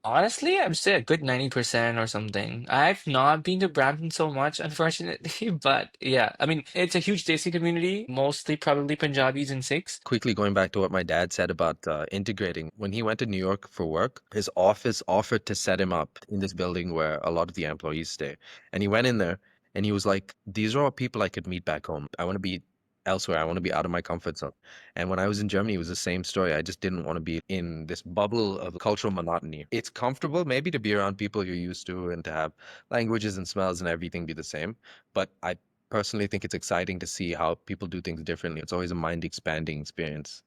Honestly, I'd say a good 90% or something. I've not been to Brampton so much, unfortunately, but yeah, I mean, it's a huge Desi community, mostly probably Punjabis and Sikhs. Quickly going back to what my dad said about integrating. When he went to New York for work, his office offered to set him up in this building where a lot of the employees stay. And he went in there and he was like, these are all people I could meet back home. I want to be elsewhere. I want to be out of my comfort zone. And when I was in Germany, it was the same story. I just didn't want to be in this bubble of cultural monotony. It's comfortable maybe to be around people you're used to and to have languages and smells and everything be the same. But I personally think it's exciting to see how people do things differently. It's always a mind expanding experience.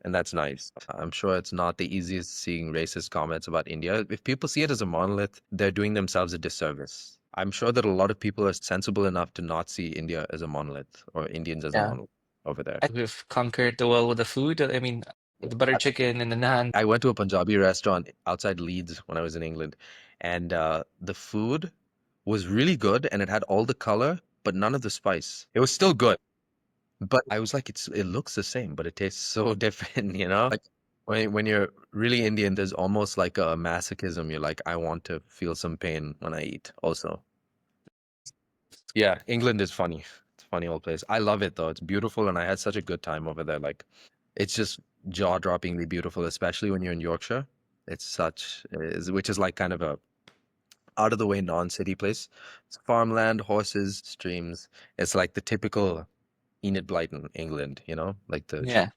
And that's nice. I'm sure it's not the easiest seeing racist comments about India. If people see it as a monolith, they're doing themselves a disservice. I'm sure that a lot of people are sensible enough to not see India as a monolith or Indians as a Yeah. monolith over there. We've conquered the world with the food. I mean, the butter chicken and the naan. I went to a Punjabi restaurant outside Leeds when I was in England, and the food was really good and it had all the color, but none of the spice. It was still good. But I was like, it looks the same, but it tastes so different, you know? Like when you're really Indian, there's almost like a masochism. You're like, I want to feel some pain when I eat also. Yeah, England is funny. It's a funny old place. I love it though. It's beautiful and I had such a good time over there. Like it's just jaw-droppingly beautiful, especially when you're in Yorkshire. Which is like kind of a out of the way non-city place. It's farmland, horses, streams. It's like the typical Enid Blyton, England, you know, like the Yeah.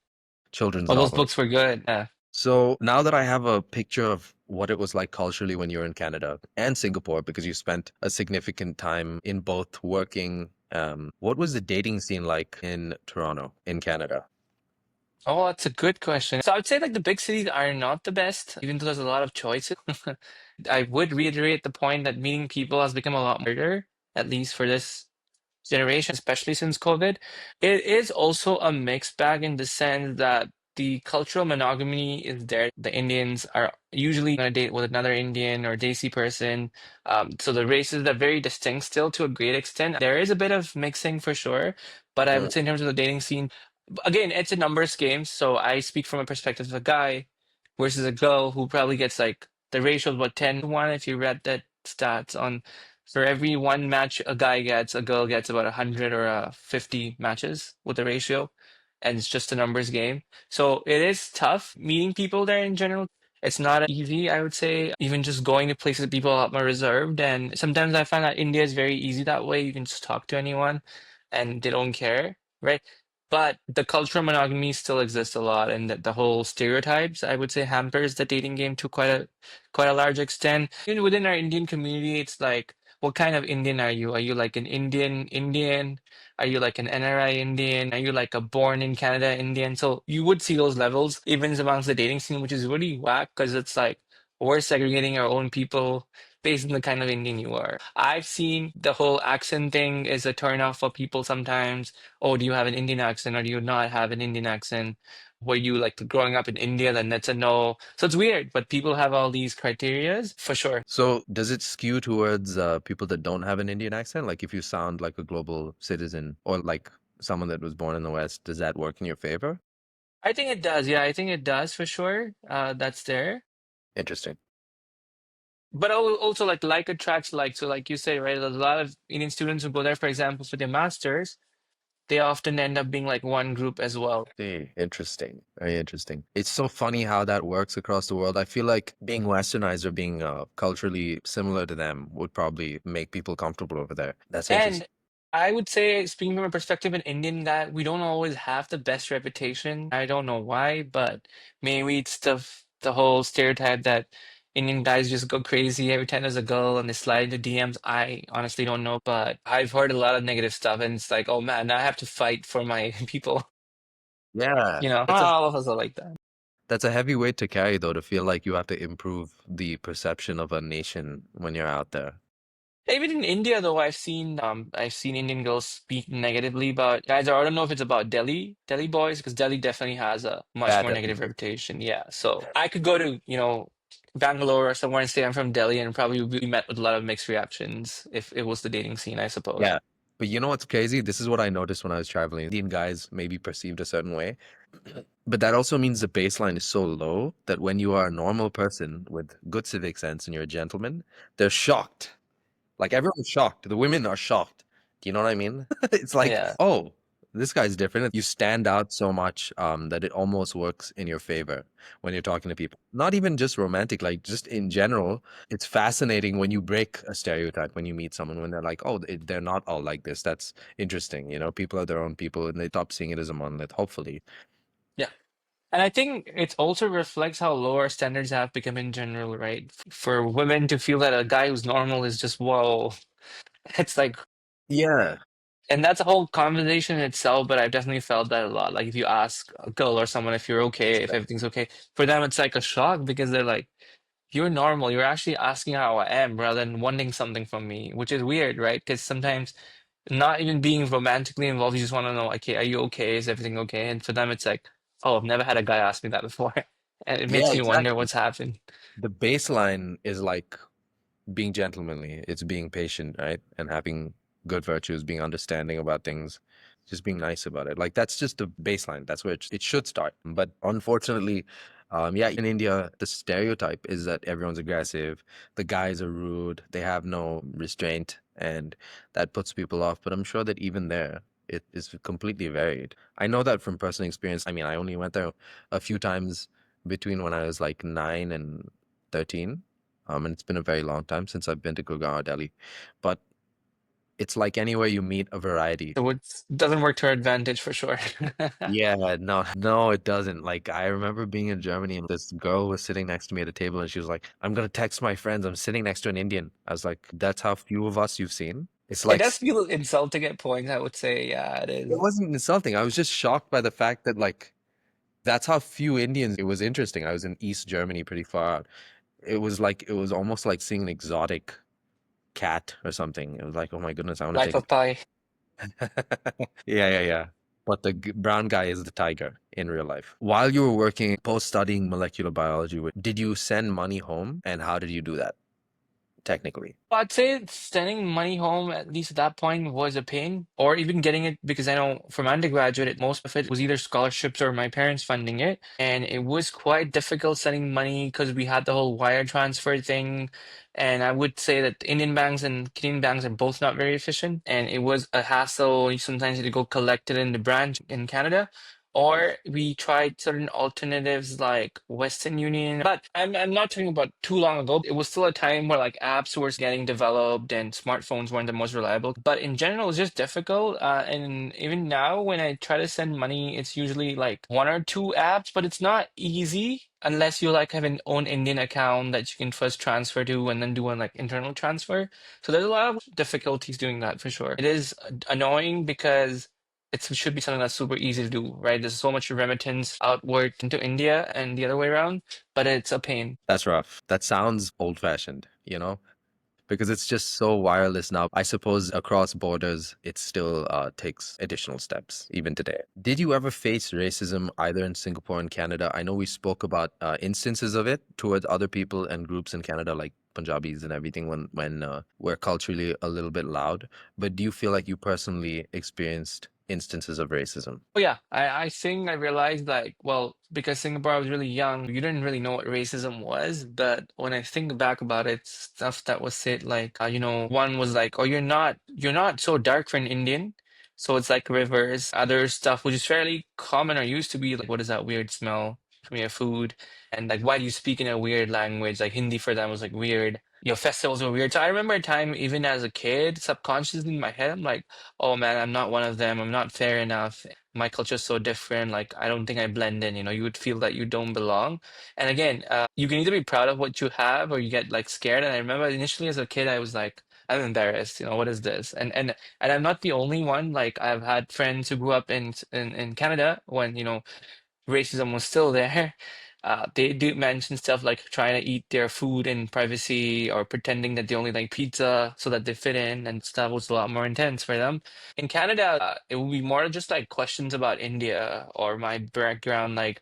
children's Well, those novel. books were good. Yeah. So now that I have a picture of what it was like culturally when you were in Canada and Singapore, because you spent a significant time in both working, what was the dating scene like in Toronto, in Canada? Oh, that's a good question. So I would say like the big cities are not the best, even though there's a lot of choices. I would reiterate the point that meeting people has become a lot harder, at least for this generation, especially since COVID. It is also a mixed bag in the sense that the cultural monogamy is there. The Indians are usually going to date with another Indian or Desi person. So the races are very distinct still to a great extent. There is a bit of mixing for sure, but I Mm, would say in terms of the dating scene, again, it's a numbers game. So I speak from a perspective of a guy versus a girl who probably gets like the ratio is what 10-1 if you read that stats on for every one match a guy gets, a girl gets about 100 or 50 matches with the ratio. And it's just a numbers game. So it is tough meeting people there in general. It's not easy, I would say. Even just going to places people are a lot more reserved. And sometimes I find that India is very easy that way. You can just talk to anyone and they don't care, right? But the cultural monogamy still exists a lot, and the whole stereotypes, I would say, hampers the dating game to quite a large extent. Even within our Indian community, it's like, what kind of Indian are you? Are you like an Indian Indian? Are you like an NRI Indian? Are you like a born in Canada Indian? So you would see those levels even amongst the dating scene, which is really whack because it's like we're segregating our own people based on the kind of Indian you are. I've seen the whole accent thing is a turn off for people sometimes. Oh, do you have an Indian accent or do you not have an Indian accent? Were you like growing up in India? Then that's a no. So it's weird, but people have all these criterias for sure. So does it skew towards people that don't have an Indian accent? Like if you sound like a global citizen or like someone that was born in the West, does that work in your favor? I think it does. Yeah, I think it does for sure. That's there. Interesting. But also like attracts like. So like you say, right? There's a lot of Indian students who go there, for example, for their masters. They often end up being like one group as well. See, interesting. Very interesting. It's so funny how that works across the world. I feel like being westernized or being culturally similar to them would probably make people comfortable over there. That's interesting. And I would say, speaking from a perspective in Indian, that we don't always have the best reputation. I don't know why, but maybe it's the whole stereotype that Indian guys just go crazy every time there's a girl and they slide into DMs. I honestly don't know, but I've heard a lot of negative stuff, and it's like, oh man, now I have to fight for my people. Yeah, You know, not all of us are like that. that's a heavy weight to carry though, to feel like you have to improve the perception of a nation when you're out there. Even in India, though, I've seen Indian girls speak negatively about guys. Or I don't know if it's about Delhi boys, because Delhi definitely has a much Bad more negative reputation. reputation. Yeah, so I could go to Bangalore or somewhere and say I'm from Delhi, and probably be met with a lot of mixed reactions if it was the dating scene, I suppose. Yeah. But you know what's crazy? This is what I noticed when I was traveling. Indian guys may be perceived a certain way, but that also means the baseline is so low that when you are a normal person with good civic sense and you're a gentleman, they're shocked. Like everyone's shocked. The women are shocked. Do you know what I mean? It's like, Yeah. oh, this guy's different. You stand out so much that it almost works in your favor when you're talking to people. Not even just romantic, like just in general. It's fascinating when you break a stereotype, when you meet someone, when they're like, oh, they're not all like this. That's interesting. You know, people are their own people and they stop seeing it as a monolith, hopefully. Yeah. And I think it also reflects how low our standards have become in general, right? For women to feel that a guy who's normal is just, whoa, it's like, Yeah. and that's a whole conversation in itself, but I've definitely felt that a lot. Like if you ask a girl or someone if you're okay, if everything's okay, for them it's like a shock because they're like, you're normal. You're actually asking how I am rather than wanting something from me, which is weird, right? Because sometimes not even being romantically involved, you just want to know, okay, are you okay? Is everything okay? And for them, it's like, oh, I've never had a guy ask me that before. And it Yeah, makes me wonder exactly. what's happened. The baseline is like being gentlemanly. It's being patient, right? And having good virtues, being understanding about things, just being nice about it. Like that's just the baseline. That's where it should start. But unfortunately, yeah, in India, the stereotype is that everyone's aggressive, the guys are rude, they have no restraint, and that puts people off. But I'm sure that even there, it is completely varied. I know that from personal experience. I mean, I only went there a few times between when I was like 9 and 13. And it's been a very long time since I've been to Gurgaon, Delhi. But it's like anywhere you meet a variety. So it doesn't work to our advantage for sure. Yeah, no, no, it doesn't. Like I remember being in Germany and this girl was sitting next to me at a table and she was like, I'm gonna text my friends. I'm sitting next to an Indian. I was like, that's how few of us you've seen. It's It like does feel insulting at points, I would say. Yeah, it it is. wasn't insulting. I was just shocked by the fact that like that's how few Indians. It was interesting. I was in East Germany, pretty far out. It was almost like seeing an exotic cat or something. It was like, oh my goodness, I want to Life take. of Pi. Yeah, yeah, yeah. But the brown guy is the tiger in real life. While you were working post studying molecular biology, did you send money home and how did you do that technically? I'd say sending money home, at least at that point, was a pain, or even getting it because I know from undergraduate, most of it was either scholarships or my parents funding it. And it was quite difficult sending money because we had the whole wire transfer thing. And I would say that Indian banks and Canadian banks are both not very efficient. And it was a hassle. You sometimes had to go collect it in the branch in Canada, Or we tried certain alternatives like Western Union. But I'm not talking about too long ago. It was still a time where like apps were getting developed and smartphones weren't the most reliable. But in general, it's just difficult. And even now, when I try to send money, it's usually like one or two apps, but it's not easy unless you like have an own Indian account that you can first transfer to and then do an like internal transfer. So there's a lot of difficulties doing that for sure. It is annoying because it should be something that's super easy to do, right? There's so much remittance outward into India and the other way around, but it's a pain. That's rough. That sounds old fashioned, you know? Because it's just so wireless now. I suppose across borders, it still takes additional steps, even today. Did you ever face racism either in Singapore and Canada? I know we spoke about instances of it towards other people and groups in Canada, like Punjabis and everything, when we're culturally a little bit loud. But do you feel like you personally experienced instances of racism? Oh yeah, I think I realized like, well, because Singapore I was really young, you didn't really know what racism was. But when I think back about it, stuff that was said like, one was like, oh, you're not so dark for an Indian. So it's like reverse. Other stuff which is fairly common or used to be like, what is that weird smell from your food? And like, why do you speak in a weird language? Like Hindi for them was like weird. Festivals were weird. So I remember a time, even as a kid, subconsciously in my head, I'm like, oh man, I'm not one of them. I'm not fair enough. My culture's so different. Like, I don't think I blend in. You would feel that you don't belong. And again, you can either be proud of what you have or you get like scared. And I remember initially as a kid, I was like, I'm embarrassed. What is this? And I'm not the only one. Like, I've had friends who grew up in Canada when, racism was still there. They do mention stuff like trying to eat their food in privacy or pretending that they only like pizza so that they fit in, and stuff was a lot more intense for them. In Canada, it would be more just like questions about India or my background. Like,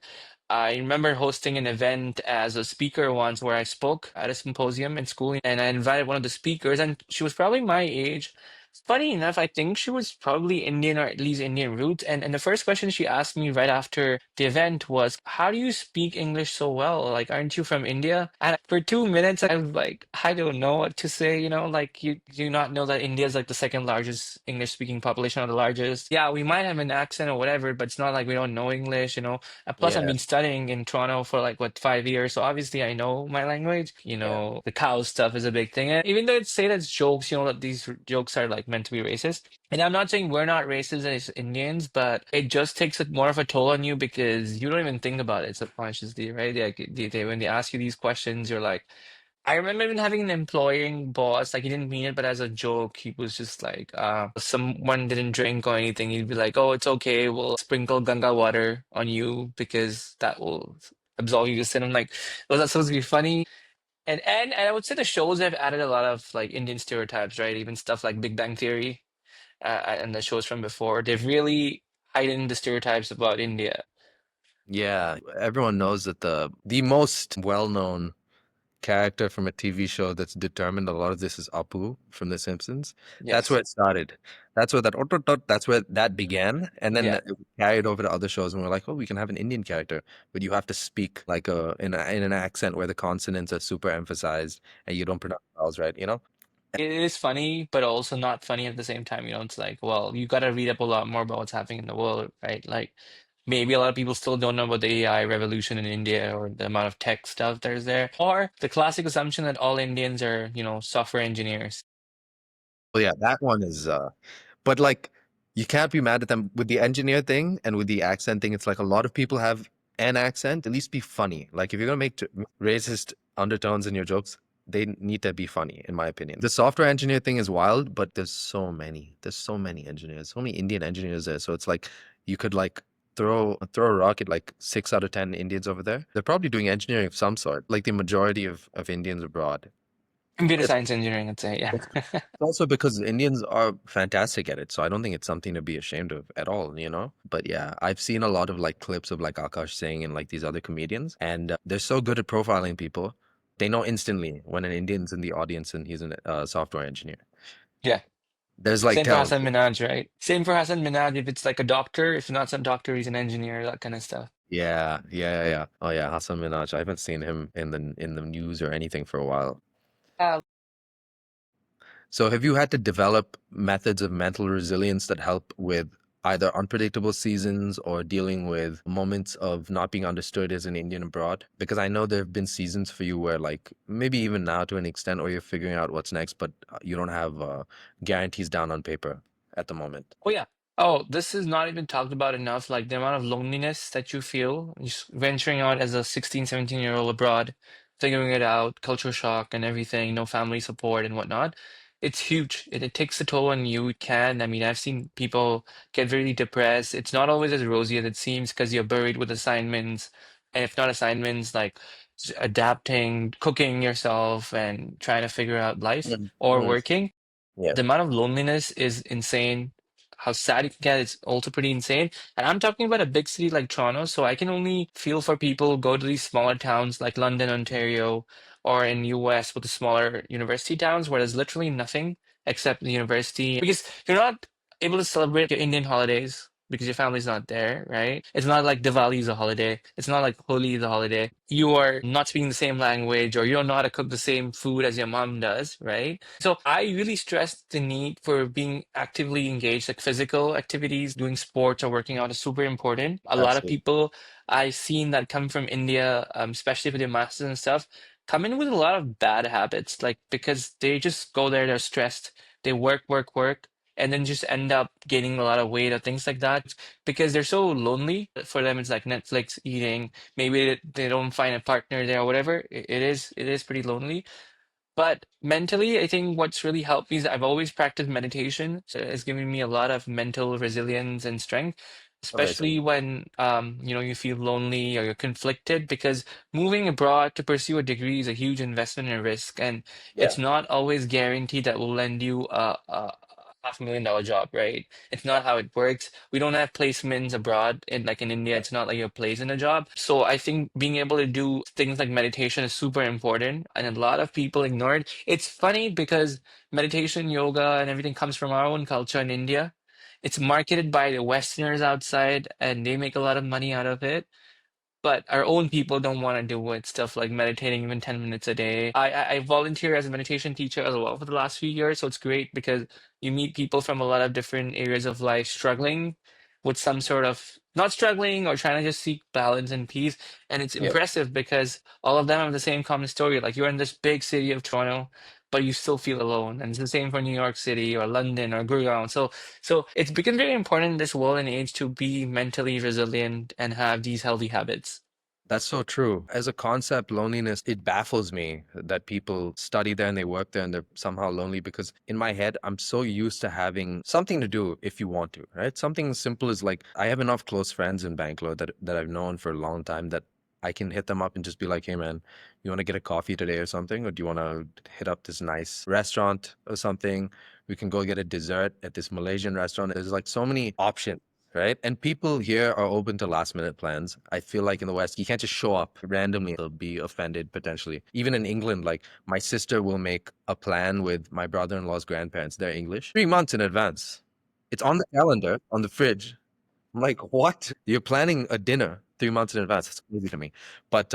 I remember hosting an event as a speaker once where I spoke at a symposium in school, and I invited one of the speakers, and she was probably my age. Funny enough, I think she was probably Indian or at least Indian roots. And the first question she asked me right after the event was, how do you speak English so well? Like, aren't you from India? And for 2 minutes, I was like, I don't know what to say, like, you do not know that India is like the second largest English speaking population or the largest. Yeah, we might have an accent or whatever, but it's not like we don't know English. And plus, I've Yeah, been studying in Toronto for like, what, 5 years. So obviously, I know my language. yeah. The cow stuff is a big thing. And even though it's say that's jokes, that these jokes are like meant to be racist. And I'm not saying we're not racist as Indians, but it just takes more of a toll on you because you don't even think about it subconsciously, right? Like when they ask you these questions, you're like, I remember even having an employing boss, like he didn't mean it, but as a joke, he was just like, someone didn't drink or anything. He'd be like, oh, it's okay. We'll sprinkle Ganga water on you because that will absolve you to sin. I'm like, was that supposed to be funny? And I would say the shows have added a lot of like Indian stereotypes, right? Even stuff like Big Bang Theory, and the shows from before. They've really heightened the stereotypes about India. Yeah, everyone knows that the most well-known character from a TV show that's determined a lot of this is Apu from The Simpsons. That's Yes. where it started. That's where that that's where that began, and then Yeah. it carried over to other shows, and we're like, oh, we can have an Indian character, but you have to speak like in an accent where the consonants are super emphasized and you don't pronounce vowels right, you know? It is funny, but also not funny at the same time. It's like, well, you got to read up a lot more about what's happening in the world, right? Like, maybe a lot of people still don't know about the AI revolution in India or the amount of tech stuff there's there, or the classic assumption that all Indians are, software engineers. Well, yeah, that one is but like you can't be mad at them with the engineer thing and with the accent thing. It's like a lot of people have an accent. At least be funny. Like if you're gonna make racist undertones in your jokes, they need to be funny, in my opinion. The software engineer thing is wild, but there's so many. There's so many engineers, so many Indian engineers there. So it's like you could like throw a rock at like 6 out of 10 Indians over there. They're probably doing engineering of some sort. Like the majority of Indians abroad. Computer science engineering, I'd say, yeah. Also because Indians are fantastic at it, so I don't think it's something to be ashamed of at all, you know? But yeah, I've seen a lot of like clips of like Akash Singh and like these other comedians, and they're so good at profiling people. They know instantly when an Indian's in the audience and he's a software engineer. Yeah. There's like Same for tell, Hassan Minaj, right? Same for Hassan Minaj. If it's like a doctor, if not some doctor, he's an engineer, that kind of stuff. yeah. Oh yeah, Hassan Minaj. I haven't seen him in the news or anything for a while. Yeah. So have you had to develop methods of mental resilience that help with either unpredictable seasons or dealing with moments of not being understood as an Indian abroad? Because I know there have been seasons for you where, like, maybe even now to an extent, or you're figuring out what's next, but you don't have guarantees down on paper at the moment. Oh yeah. Oh, this is not even talked about enough. Like the amount of loneliness that you feel just venturing out as a 16, 17-year-old abroad, figuring it out, culture shock and everything, no family support and whatnot. It's huge. It takes a toll on you. It can. I mean, I've seen people get really depressed. It's not always as rosy as it seems because you're buried with assignments. And if not assignments, like adapting, cooking yourself and trying to figure out life Mm. or Mm. working. Yeah, The amount of loneliness is insane. How sad it can get is also pretty insane. And I'm talking about a big city like Toronto, so I can only feel for people who go to these smaller towns like London, Ontario, or in US with the smaller university towns where there's literally nothing except the university. Because you're not able to celebrate your Indian holidays because your family's not there, right? It's not like Diwali is a holiday. It's not like Holi is a holiday. You are not speaking the same language or you don't know how to cook the same food as your mom does, right? So I really stress the need for being actively engaged, like physical activities, doing sports or working out is super important. A lot of absolutely. people I've seen that come from India, especially for their masters and stuff, come in with a lot of bad habits, like because they just go there, they're stressed, they work, work, work, and then just end up gaining a lot of weight or things like that because they're so lonely. For them, it's like Netflix, eating. Maybe they don't find a partner there or whatever. It is pretty lonely. But mentally, I think what's really helped me is I've always practiced meditation. So it's given me a lot of mental resilience and strength, Amazing. especially when you feel lonely or you're conflicted, because moving abroad to pursue a degree is a huge investment and risk, and Yeah. it's not always guaranteed that will lend you a $500,000 job, right? It's not how it works. We don't have placements abroad in like in India. Yeah. It's not like you're placed in a job. So I think being able to do things like meditation is super important, and a lot of people ignore it. It's funny because meditation, yoga, and everything comes from our own culture in India. It's marketed by the Westerners outside, and they make a lot of money out of it. But our own people don't want to do it. Stuff like meditating even 10 minutes a day. I volunteer as a meditation teacher as well for the last few years. So it's great because you meet people from a lot of different areas of life struggling with some sort of not struggling or trying to just seek balance and peace. And it's Yeah. impressive because all of them have the same common story. Like you're in this big city of Toronto, but you still feel alone. And it's the same for New York City or London or Gurgaon. So it's become very important in this world and age to be mentally resilient and have these healthy habits. That's so true. As a concept, loneliness, it baffles me that people study there and they work there and they're somehow lonely because in my head, I'm so used to having something to do if you want to, right? Something as simple as like I have enough close friends in Bangalore that I've known for a long time that I can hit them up and just be like, hey man, you want to get a coffee today or something? Or do you want to hit up this nice restaurant or something? We can go get a dessert at this Malaysian restaurant. There's like so many options, right? And people here are open to last minute plans. I feel like in the West, you can't just show up randomly. They'll be offended potentially. Even in England, like my sister will make a plan with my brother in law's grandparents. They're English 3 months in advance. It's on the calendar, on the fridge. I'm like, what? You're planning a dinner 3 months in advance. That's crazy to me. But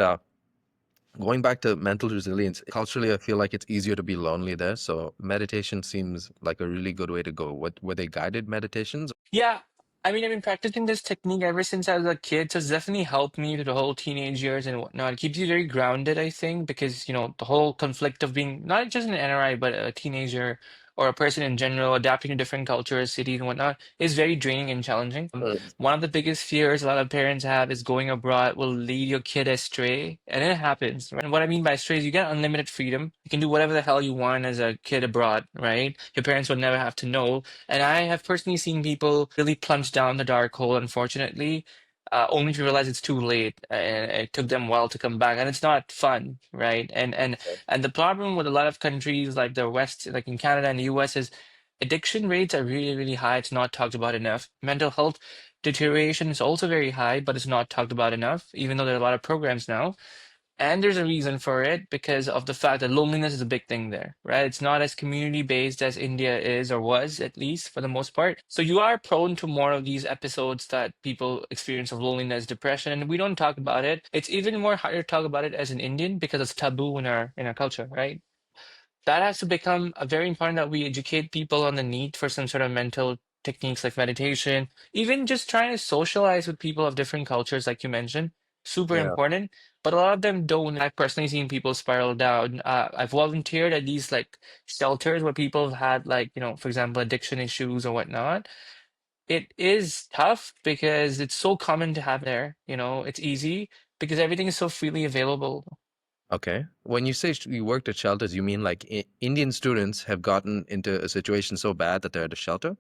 going back to mental resilience, culturally, I feel like it's easier to be lonely there. So meditation seems like a really good way to go. What were they guided meditations? Yeah, I mean, I've been practicing this technique ever since I was a kid, so it's definitely helped me through the whole teenage years and whatnot. It keeps you very grounded, I think, because, the whole conflict of being not just an NRI, but a teenager or a person in general, adapting to different cultures, cities, and whatnot, is very draining and challenging. One of the biggest fears a lot of parents have is going abroad will lead your kid astray, and it happens, right? And what I mean by astray is you get unlimited freedom. You can do whatever the hell you want as a kid abroad, right? Your parents would never have to know, and I have personally seen people really plunge down the dark hole, unfortunately, only to realize it's too late, and it took them a while to come back, and it's not fun, right? And the problem with a lot of countries like the West, like in Canada and the US, is addiction rates are really, really high. It's not talked about enough. Mental health deterioration is also very high, but it's not talked about enough, even though there are a lot of programs now. And there's a reason for it because of the fact that loneliness is a big thing there, right? It's not as community based as India is or was, at least for the most part. So you are prone to more of these episodes that people experience of loneliness, depression, and we don't talk about it. It's even more harder to talk about it as an Indian because it's taboo in our culture, right? That has to become very important that we educate people on the need for some sort of mental techniques like meditation, even just trying to socialize with people of different cultures, like you mentioned, super Yeah. important. But a lot of them don't. I've personally seen people spiral down. I've volunteered at these like shelters where people have had like, for example, addiction issues or whatnot. It is tough because it's so common to have there, it's easy because everything is so freely available. Okay. When you say you worked at shelters, you mean like Indian students have gotten into a situation so bad that they're at a shelter?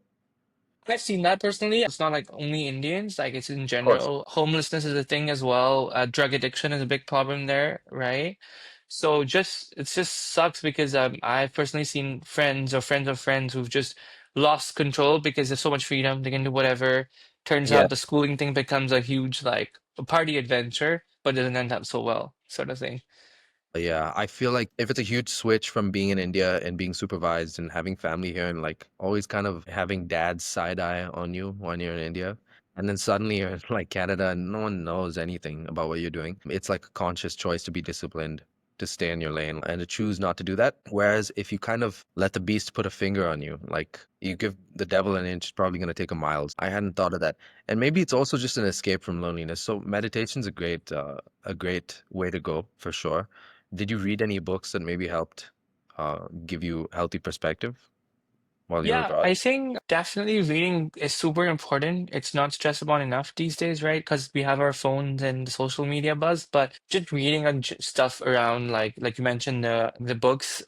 I've seen that personally. It's not like only Indians, like it's in Of course. general. Homelessness is a thing as well. Drug addiction is a big problem there, right? So it just sucks because I've personally seen friends or friends of friends who've just lost control because there's so much freedom. They can do whatever. Turns Yeah. out the schooling thing becomes a huge like a party adventure, but doesn't end up so well, sort of thing. Yeah, I feel like if it's a huge switch from being in India and being supervised and having family here and like always kind of having dad's side eye on you when you're in India, and then suddenly you're in like Canada and no one knows anything about what you're doing. It's like a conscious choice to be disciplined, to stay in your lane and to choose not to do that. Whereas if you kind of let the beast put a finger on you, like you give the devil an inch, it's probably going to take a mile. I hadn't thought of that. And maybe it's also just an escape from loneliness. So meditation's a great way to go for sure. Did you read any books that maybe helped give you healthy perspective while you were Yeah, abroad? I think definitely reading is super important. It's not stressed about enough these days, right? Because we have our phones and the social media buzz, but just reading on stuff around like you mentioned the books,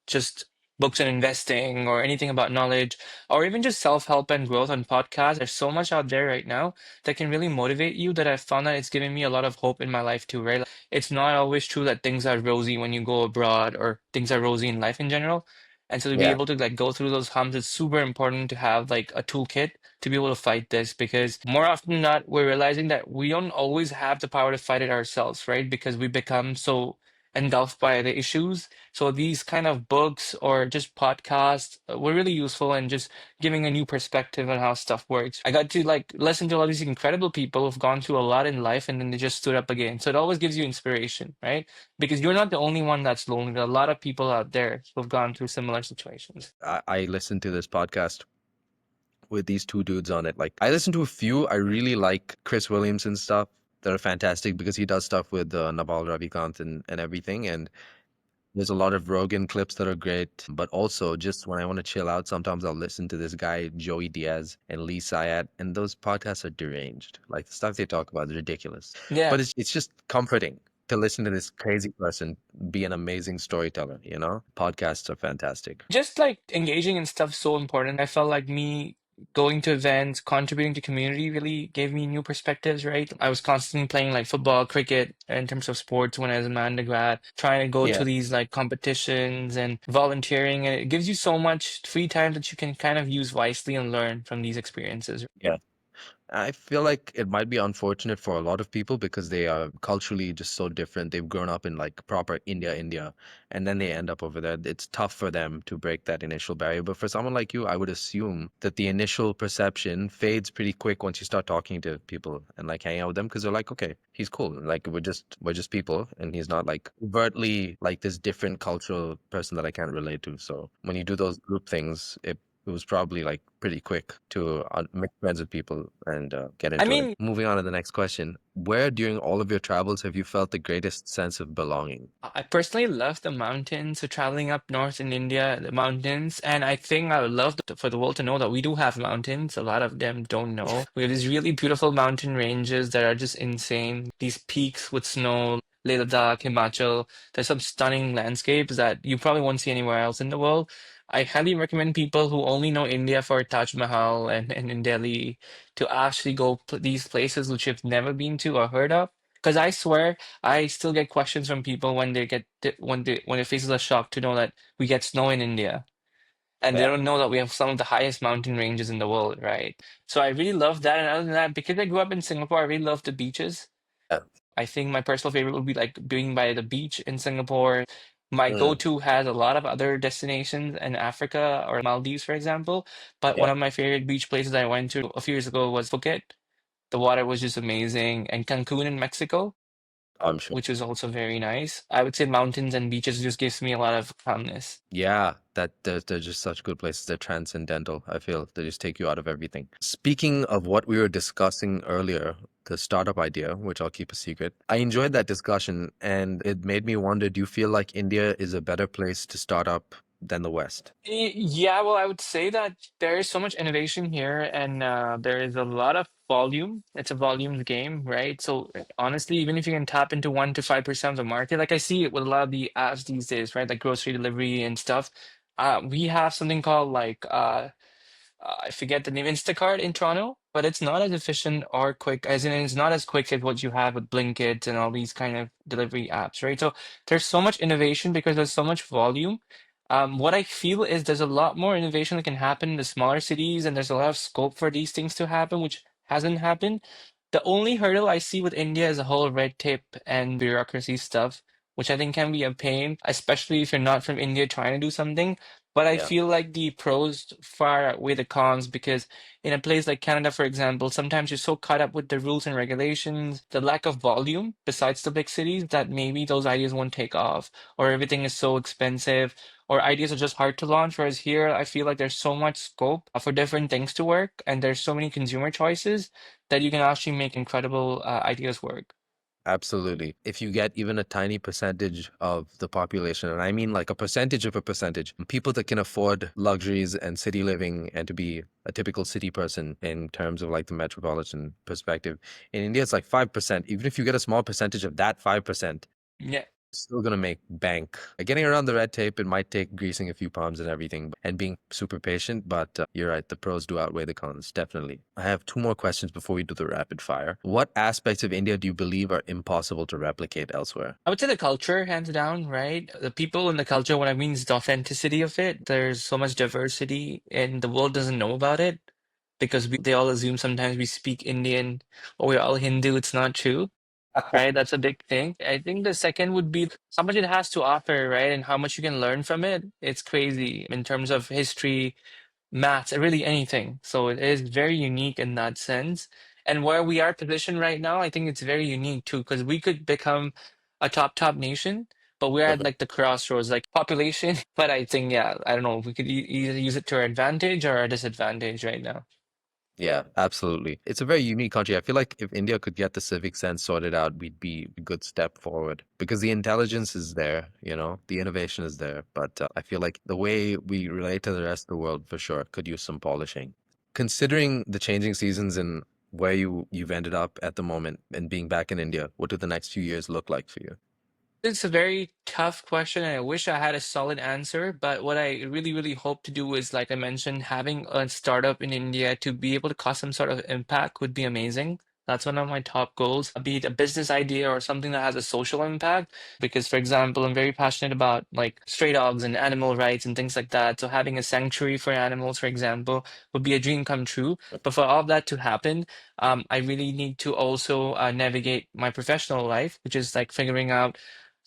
just books on investing or anything about knowledge, or even just self-help and growth on podcasts. There's so much out there right now that can really motivate you that I've found that it's given me a lot of hope in my life too, right? It's not always true that things are rosy when you go abroad or things are rosy in life in general. And so to be Yeah. able to like go through those humps, it's super important to have like a toolkit to be able to fight this because more often than not, we're realizing that we don't always have the power to fight it ourselves, right? Because we become so engulfed by the issues. So these kind of books or just podcasts were really useful in just giving a new perspective on how stuff works. I got to like listen to all these incredible people who've gone through a lot in life and then they just stood up again. So it always gives you inspiration, right? Because you're not the only one that's lonely. There are a lot of people out there who've gone through similar situations. I listened to this podcast with these two dudes on it. Like I listened to a few. I really like Chris Williamson's stuff. They're fantastic because he does stuff with Naval Ravikant and everything. And there's a lot of Rogan clips that are great. But also, just when I want to chill out, sometimes I'll listen to this guy, Joey Diaz and Lee Syed. And those podcasts are deranged. Like the stuff they talk about is ridiculous. Yeah. But it's just comforting to listen to this crazy person be an amazing storyteller, you know? Podcasts are fantastic. Just like engaging in stuff so important. I felt like me going to events, contributing to community really gave me new perspectives, right? I was constantly playing like football, cricket in terms of sports when I was in my undergrad, trying to go to Yeah. these like competitions and volunteering. And it gives you so much free time that you can kind of use wisely and learn from these experiences. Yeah. I feel like it might be unfortunate for a lot of people because they are culturally just so different. They've grown up in like proper India, and then they end up over there. It's tough for them to break that initial barrier. But for someone like you, I would assume that the initial perception fades pretty quick once you start talking to people and like hanging out with them because they're like, okay, he's cool. Like we're just people, and he's not like overtly like this different cultural person that I can't relate to. So when you do those group things, it was probably like pretty quick to make friends with people and get I into it. mean, Moving on to the next question. Where during all of your travels have you felt the greatest sense of belonging? I personally love the mountains. So traveling up north in India, the mountains, and I think I would love for the world to know that we do have mountains. A lot of them don't know. We have these really beautiful mountain ranges that are just insane. These peaks with snow, Leh Ladakh, Himachal. There's some stunning landscapes that you probably won't see anywhere else in the world. I highly recommend people who only know India for Taj Mahal and in Delhi to actually go these places which you've never been to or heard of. Because I swear I still get questions from people when they get when their faces are shocked to know that we get snow in India, and they Yeah. don't know that we have some of the highest mountain ranges in the world, right? So I really love that. And other than that, because I grew up in Singapore, I really love the beaches. Yeah. I think my personal favorite would be like being by the beach in Singapore. My Mm, go-to has a lot of other destinations in Africa or Maldives, for example. But one yeah. of my favorite beach places I went to a few years ago was Phuket. The water was just amazing, and Cancun in Mexico. I'm sure. which is also very nice. I would say mountains and beaches just gives me a lot of calmness. Yeah, that they're just such good places. They're transcendental, I feel. They just take you out of everything. Speaking of what we were discussing earlier, the startup idea, which I'll keep a secret, I enjoyed that discussion and it made me wonder, do you feel like India is a better place to start up than the West? Yeah, well, I would say that there is so much innovation here, and there is a lot of volume. It's a volume game, right? So honestly, even if you can tap into 1 to 5% of the market, like I see it with a lot of the apps these days, right? Like grocery delivery and stuff. We have something called like I forget the name, Instacart in Toronto, but it's not as efficient or quick, as in it's not as quick as what you have with Blinkit and all these kind of delivery apps, right? So there's so much innovation because there's so much volume. What I feel is there's a lot more innovation that can happen in the smaller cities, and there's a lot of scope for these things to happen, which hasn't happened. The only hurdle I see with India is the whole red tape and bureaucracy stuff, which I think can be a pain, especially if you're not from India trying to do something. But I Yeah. feel like the pros far outweigh the cons because in a place like Canada, for example, sometimes you're so caught up with the rules and regulations, the lack of volume besides the big cities, that maybe those ideas won't take off, or everything is so expensive, or ideas are just hard to launch. Whereas here, I feel like there's so much scope for different things to work, and there's so many consumer choices that you can actually make incredible ideas work. Absolutely. If you get even a tiny percentage of the population, and I mean like a percentage of a percentage, people that can afford luxuries and city living and to be a typical city person in terms of like the metropolitan perspective. In India, it's like 5%. Even if you get a small percentage of that 5%, Yeah. still gonna make bank. Getting around the red tape, it might take greasing a few palms and everything, and being super patient. But you're right, the pros do outweigh the cons, definitely. I have two more questions before we do the rapid fire. What aspects of India do you believe are impossible to replicate elsewhere? I would say the culture, hands down, right? The people and the culture, what I mean is the authenticity of it. There's so much diversity, and the world doesn't know about it because they all assume sometimes we speak Indian or we're all Hindu. It's not true, right? That's a big thing. I think the second would be how much it has to offer, right? And how much you can learn from it. It's crazy in terms of history, maths, really anything. So it is very unique in that sense. And where we are positioned right now, I think it's very unique too, because we could become a top nation, but we're at Uh-huh. like the crossroads, like population. But I think, yeah, I don't know, we could either use it to our advantage or our disadvantage right now. Yeah, absolutely. It's a very unique country. I feel like if India could get the civic sense sorted out, we'd be a good step forward because the intelligence is there, the innovation is there. But I feel like the way we relate to the rest of the world for sure could use some polishing. Considering the changing seasons and where you've ended up at the moment and being back in India, what do the next few years look like for you? It's a very tough question, and I wish I had a solid answer. But what I really, really hope to do is, like I mentioned, having a startup in India to be able to cause some sort of impact would be amazing. That's one of my top goals, be it a business idea or something that has a social impact. Because, for example, I'm very passionate about like stray dogs and animal rights and things like that. So having a sanctuary for animals, for example, would be a dream come true. But for all of that to happen, I really need to also navigate my professional life, which is like figuring out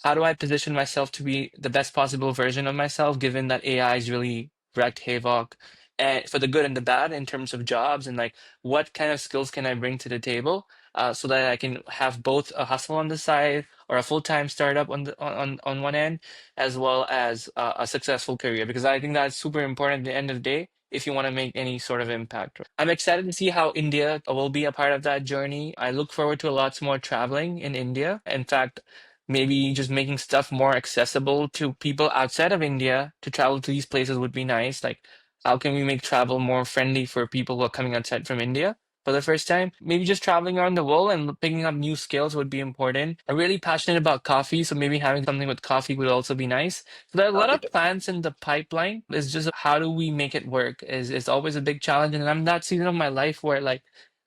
how do I position myself to be the best possible version of myself, given that AI is really wreaked havoc and for the good and the bad in terms of jobs and like what kind of skills can I bring to the table so that I can have both a hustle on the side or a full-time startup on one end as well as a successful career because I think that's super important at the end of the day if you want to make any sort of impact. I'm excited to see how India will be a part of that journey. I look forward to a lot more traveling in India. In fact, maybe just making stuff more accessible to people outside of India to travel to these places would be nice. Like, how can we make travel more friendly for people who are coming outside from India for the first time? Maybe just traveling around the world and picking up new skills would be important. I'm really passionate about coffee, so maybe having something with coffee would also be nice. So there are a That'll lot be of dope. plans in the pipeline. It's just how do we make it work is always a big challenge. And I'm that season of my life where like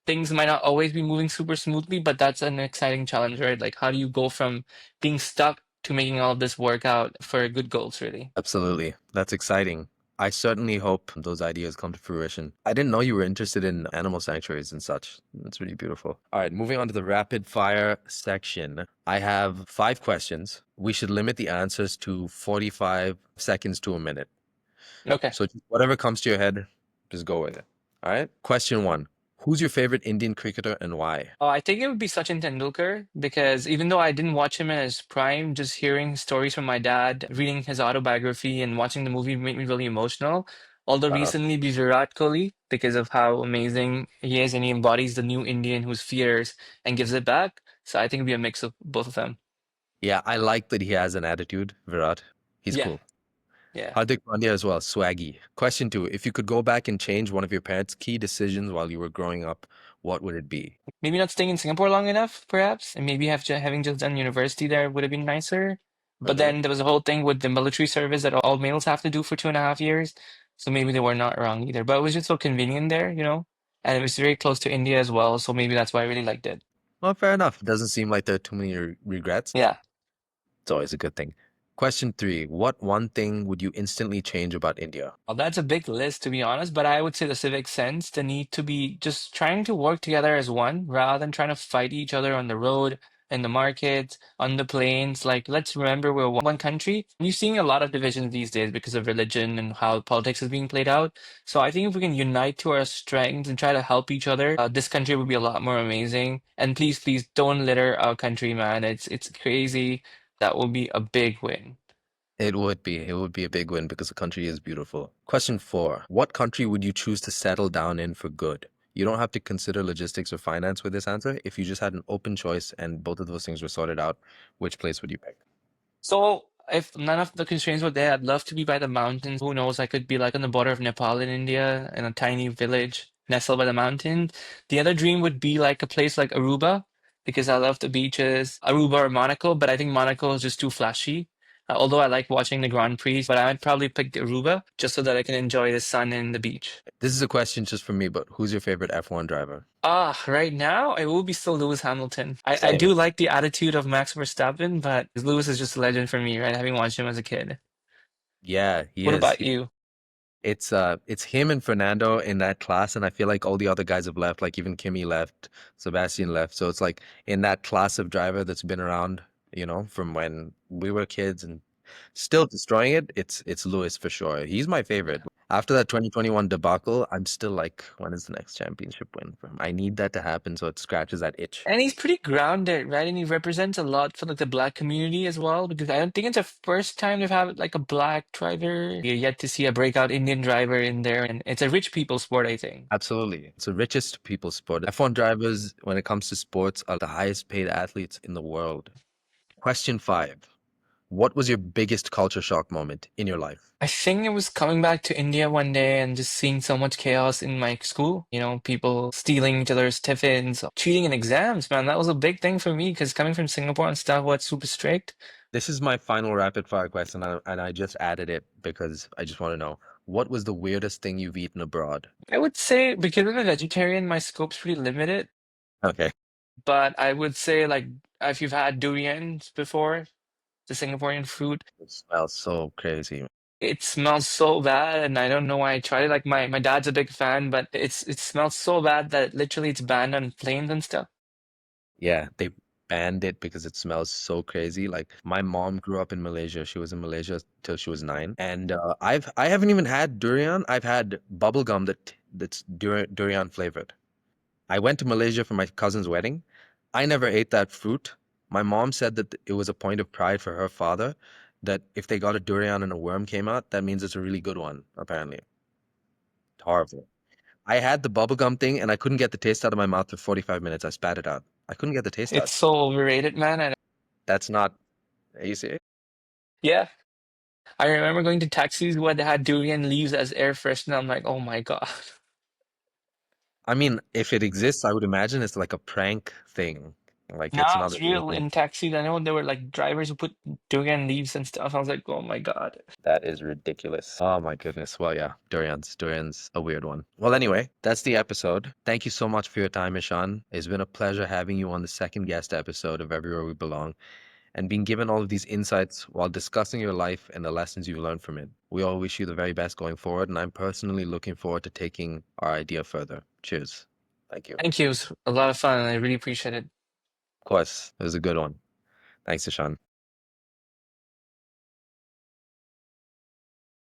things might not always be moving super smoothly, but that's an exciting challenge, right? Like how do you go from being stuck to making all of this work out for good goals, really. Absolutely. That's exciting. I certainly hope those ideas come to fruition. I didn't know you were interested in animal sanctuaries and such. That's really beautiful. All right, moving on to the rapid fire section. I have 5 questions. We should limit the answers to 45 seconds to a minute. Okay. So whatever comes to your head, just go with it. All right. Question one. Who's your favorite Indian cricketer and why? Oh, I think it would be Sachin Tendulkar because even though I didn't watch him in his prime, just hearing stories from my dad, reading his autobiography, and watching the movie made me really emotional. Although Uh, recently be Virat Kohli because of how amazing he is and he embodies the new Indian who's fierce and gives it back. So I think it'd be a mix of both of them. yeah, I like that he has an attitude, Virat. He's Yeah, cool. yeah. Hardik Pandya as well, swaggy. Question two, if you could go back and change one of your parents' key decisions while you were growing up, what would it be? Maybe not staying in Singapore long enough, perhaps, and maybe having just done university there would have been nicer. But Mhm. then there was a whole thing with the military service that all males have to do for 2.5 years. So maybe they were not wrong either. But it was just so convenient there, and it was very close to India as well. So maybe that's why I really liked it. Well, fair enough. Doesn't seem like there are too many regrets. Yeah. It's always a good thing. Question three, what one thing would you instantly change about India? Well, that's a big list, to be honest, but I would say the civic sense, the need to be just trying to work together as one rather than trying to fight each other on the road, in the markets, on the planes. Like, let's remember we're one country. You're seeing a lot of divisions these days because of religion and how politics is being played out. So I think if we can unite to our strengths and try to help each other, this country would be a lot more amazing. And please, please don't litter our country, man. It's crazy. That will be a big win. It would be. It would be a big win because the country is beautiful. Question four, what country would you choose to settle down in for good? You don't have to consider logistics or finance with this answer. If you just had an open choice and both of those things were sorted out, which place would you pick? So if none of the constraints were there, I'd love to be by the mountains. Who knows? I could be like on the border of Nepal and India in a tiny village nestled by the mountains. The other dream would be like a place like Aruba because I love the beaches. Aruba or Monaco, but I think Monaco is just too flashy. Although I like watching the Grand Prix, but I'd probably pick the Aruba just so that I can enjoy the sun and the beach. This is a question just for me, but who's your favorite F1 driver? Right now it will be still Lewis Hamilton. I Same. do like the attitude of Max Verstappen, but Lewis is just a legend for me, right? Having watched him as a kid. Yeah, he What is. about you? It's him and Fernando in that class, and I feel like all the other guys have left, like even Kimi left, Sebastian left. So it's like in that class of driver that's been around, from when we were kids and still destroying it, it's Lewis for sure. He's my favorite. After that 2021 debacle, I'm still like, when is the next championship win for him? I need that to happen so it scratches that itch. And he's pretty grounded, right? And he represents a lot for like the black community as well, because I don't think it's the first time they've had like a black driver. You're yet to see a breakout Indian driver in there, and it's a rich people sport, I think. Absolutely. It's the richest people sport. F1 drivers, when it comes to sports, are the highest paid athletes in the world. Question five. What was your biggest culture shock moment in your life? I think it was coming back to India one day and just seeing so much chaos in my school. People stealing each other's tiffins, cheating in exams, man. That was a big thing for me because coming from Singapore and stuff, what's super strict. This is my final rapid fire question, and I just added it because I just want to know what was the weirdest thing you've eaten abroad? I would say because I'm a vegetarian, my scope's pretty limited. Okay. But I would say like if you've had durians before, the Singaporean fruit, It smells so crazy. it smells so bad, and I don't know why I tried it. Like my dad's a big fan, but it smells so bad that literally it's banned on planes and stuff. Yeah, they banned it because it smells so crazy. Like my mom grew up in Malaysia. She was in Malaysia till she was 9, and I haven't even had durian. I've had bubble gum that's durian flavored. I went to Malaysia for my cousin's wedding. I never ate that fruit. My mom said that it was a point of pride for her father that if they got a durian and a worm came out, that means it's a really good one, apparently. Horrible. I had the bubblegum thing and I couldn't get the taste out of my mouth for 45 minutes. I spat it out. I couldn't get the taste out. It's so overrated, man. And That's not, are you serious? yeah, I remember going to taxis where they had durian leaves as air freshener. I'm like, oh my God. I mean, if it exists, I would imagine it's like a prank thing. Like it's Now not it's a real real thing. in taxis. I know there were like drivers who put durian leaves and stuff. I was like, oh my God. That is ridiculous. Oh my goodness. Well, yeah, Durian's a weird one. Well, anyway, that's the episode. Thank you so much for your time, Ishan. It's been a pleasure having you on the second guest episode of Everywhere We Belong and being given all of these insights while discussing your life and the lessons you've learned from it. We all wish you the very best going forward, and I'm personally looking forward to taking our idea further. Cheers. Thank you. Of Thank you. It was a lot of fun. I really appreciate it. course, it was a good one. Thanks, Ishan.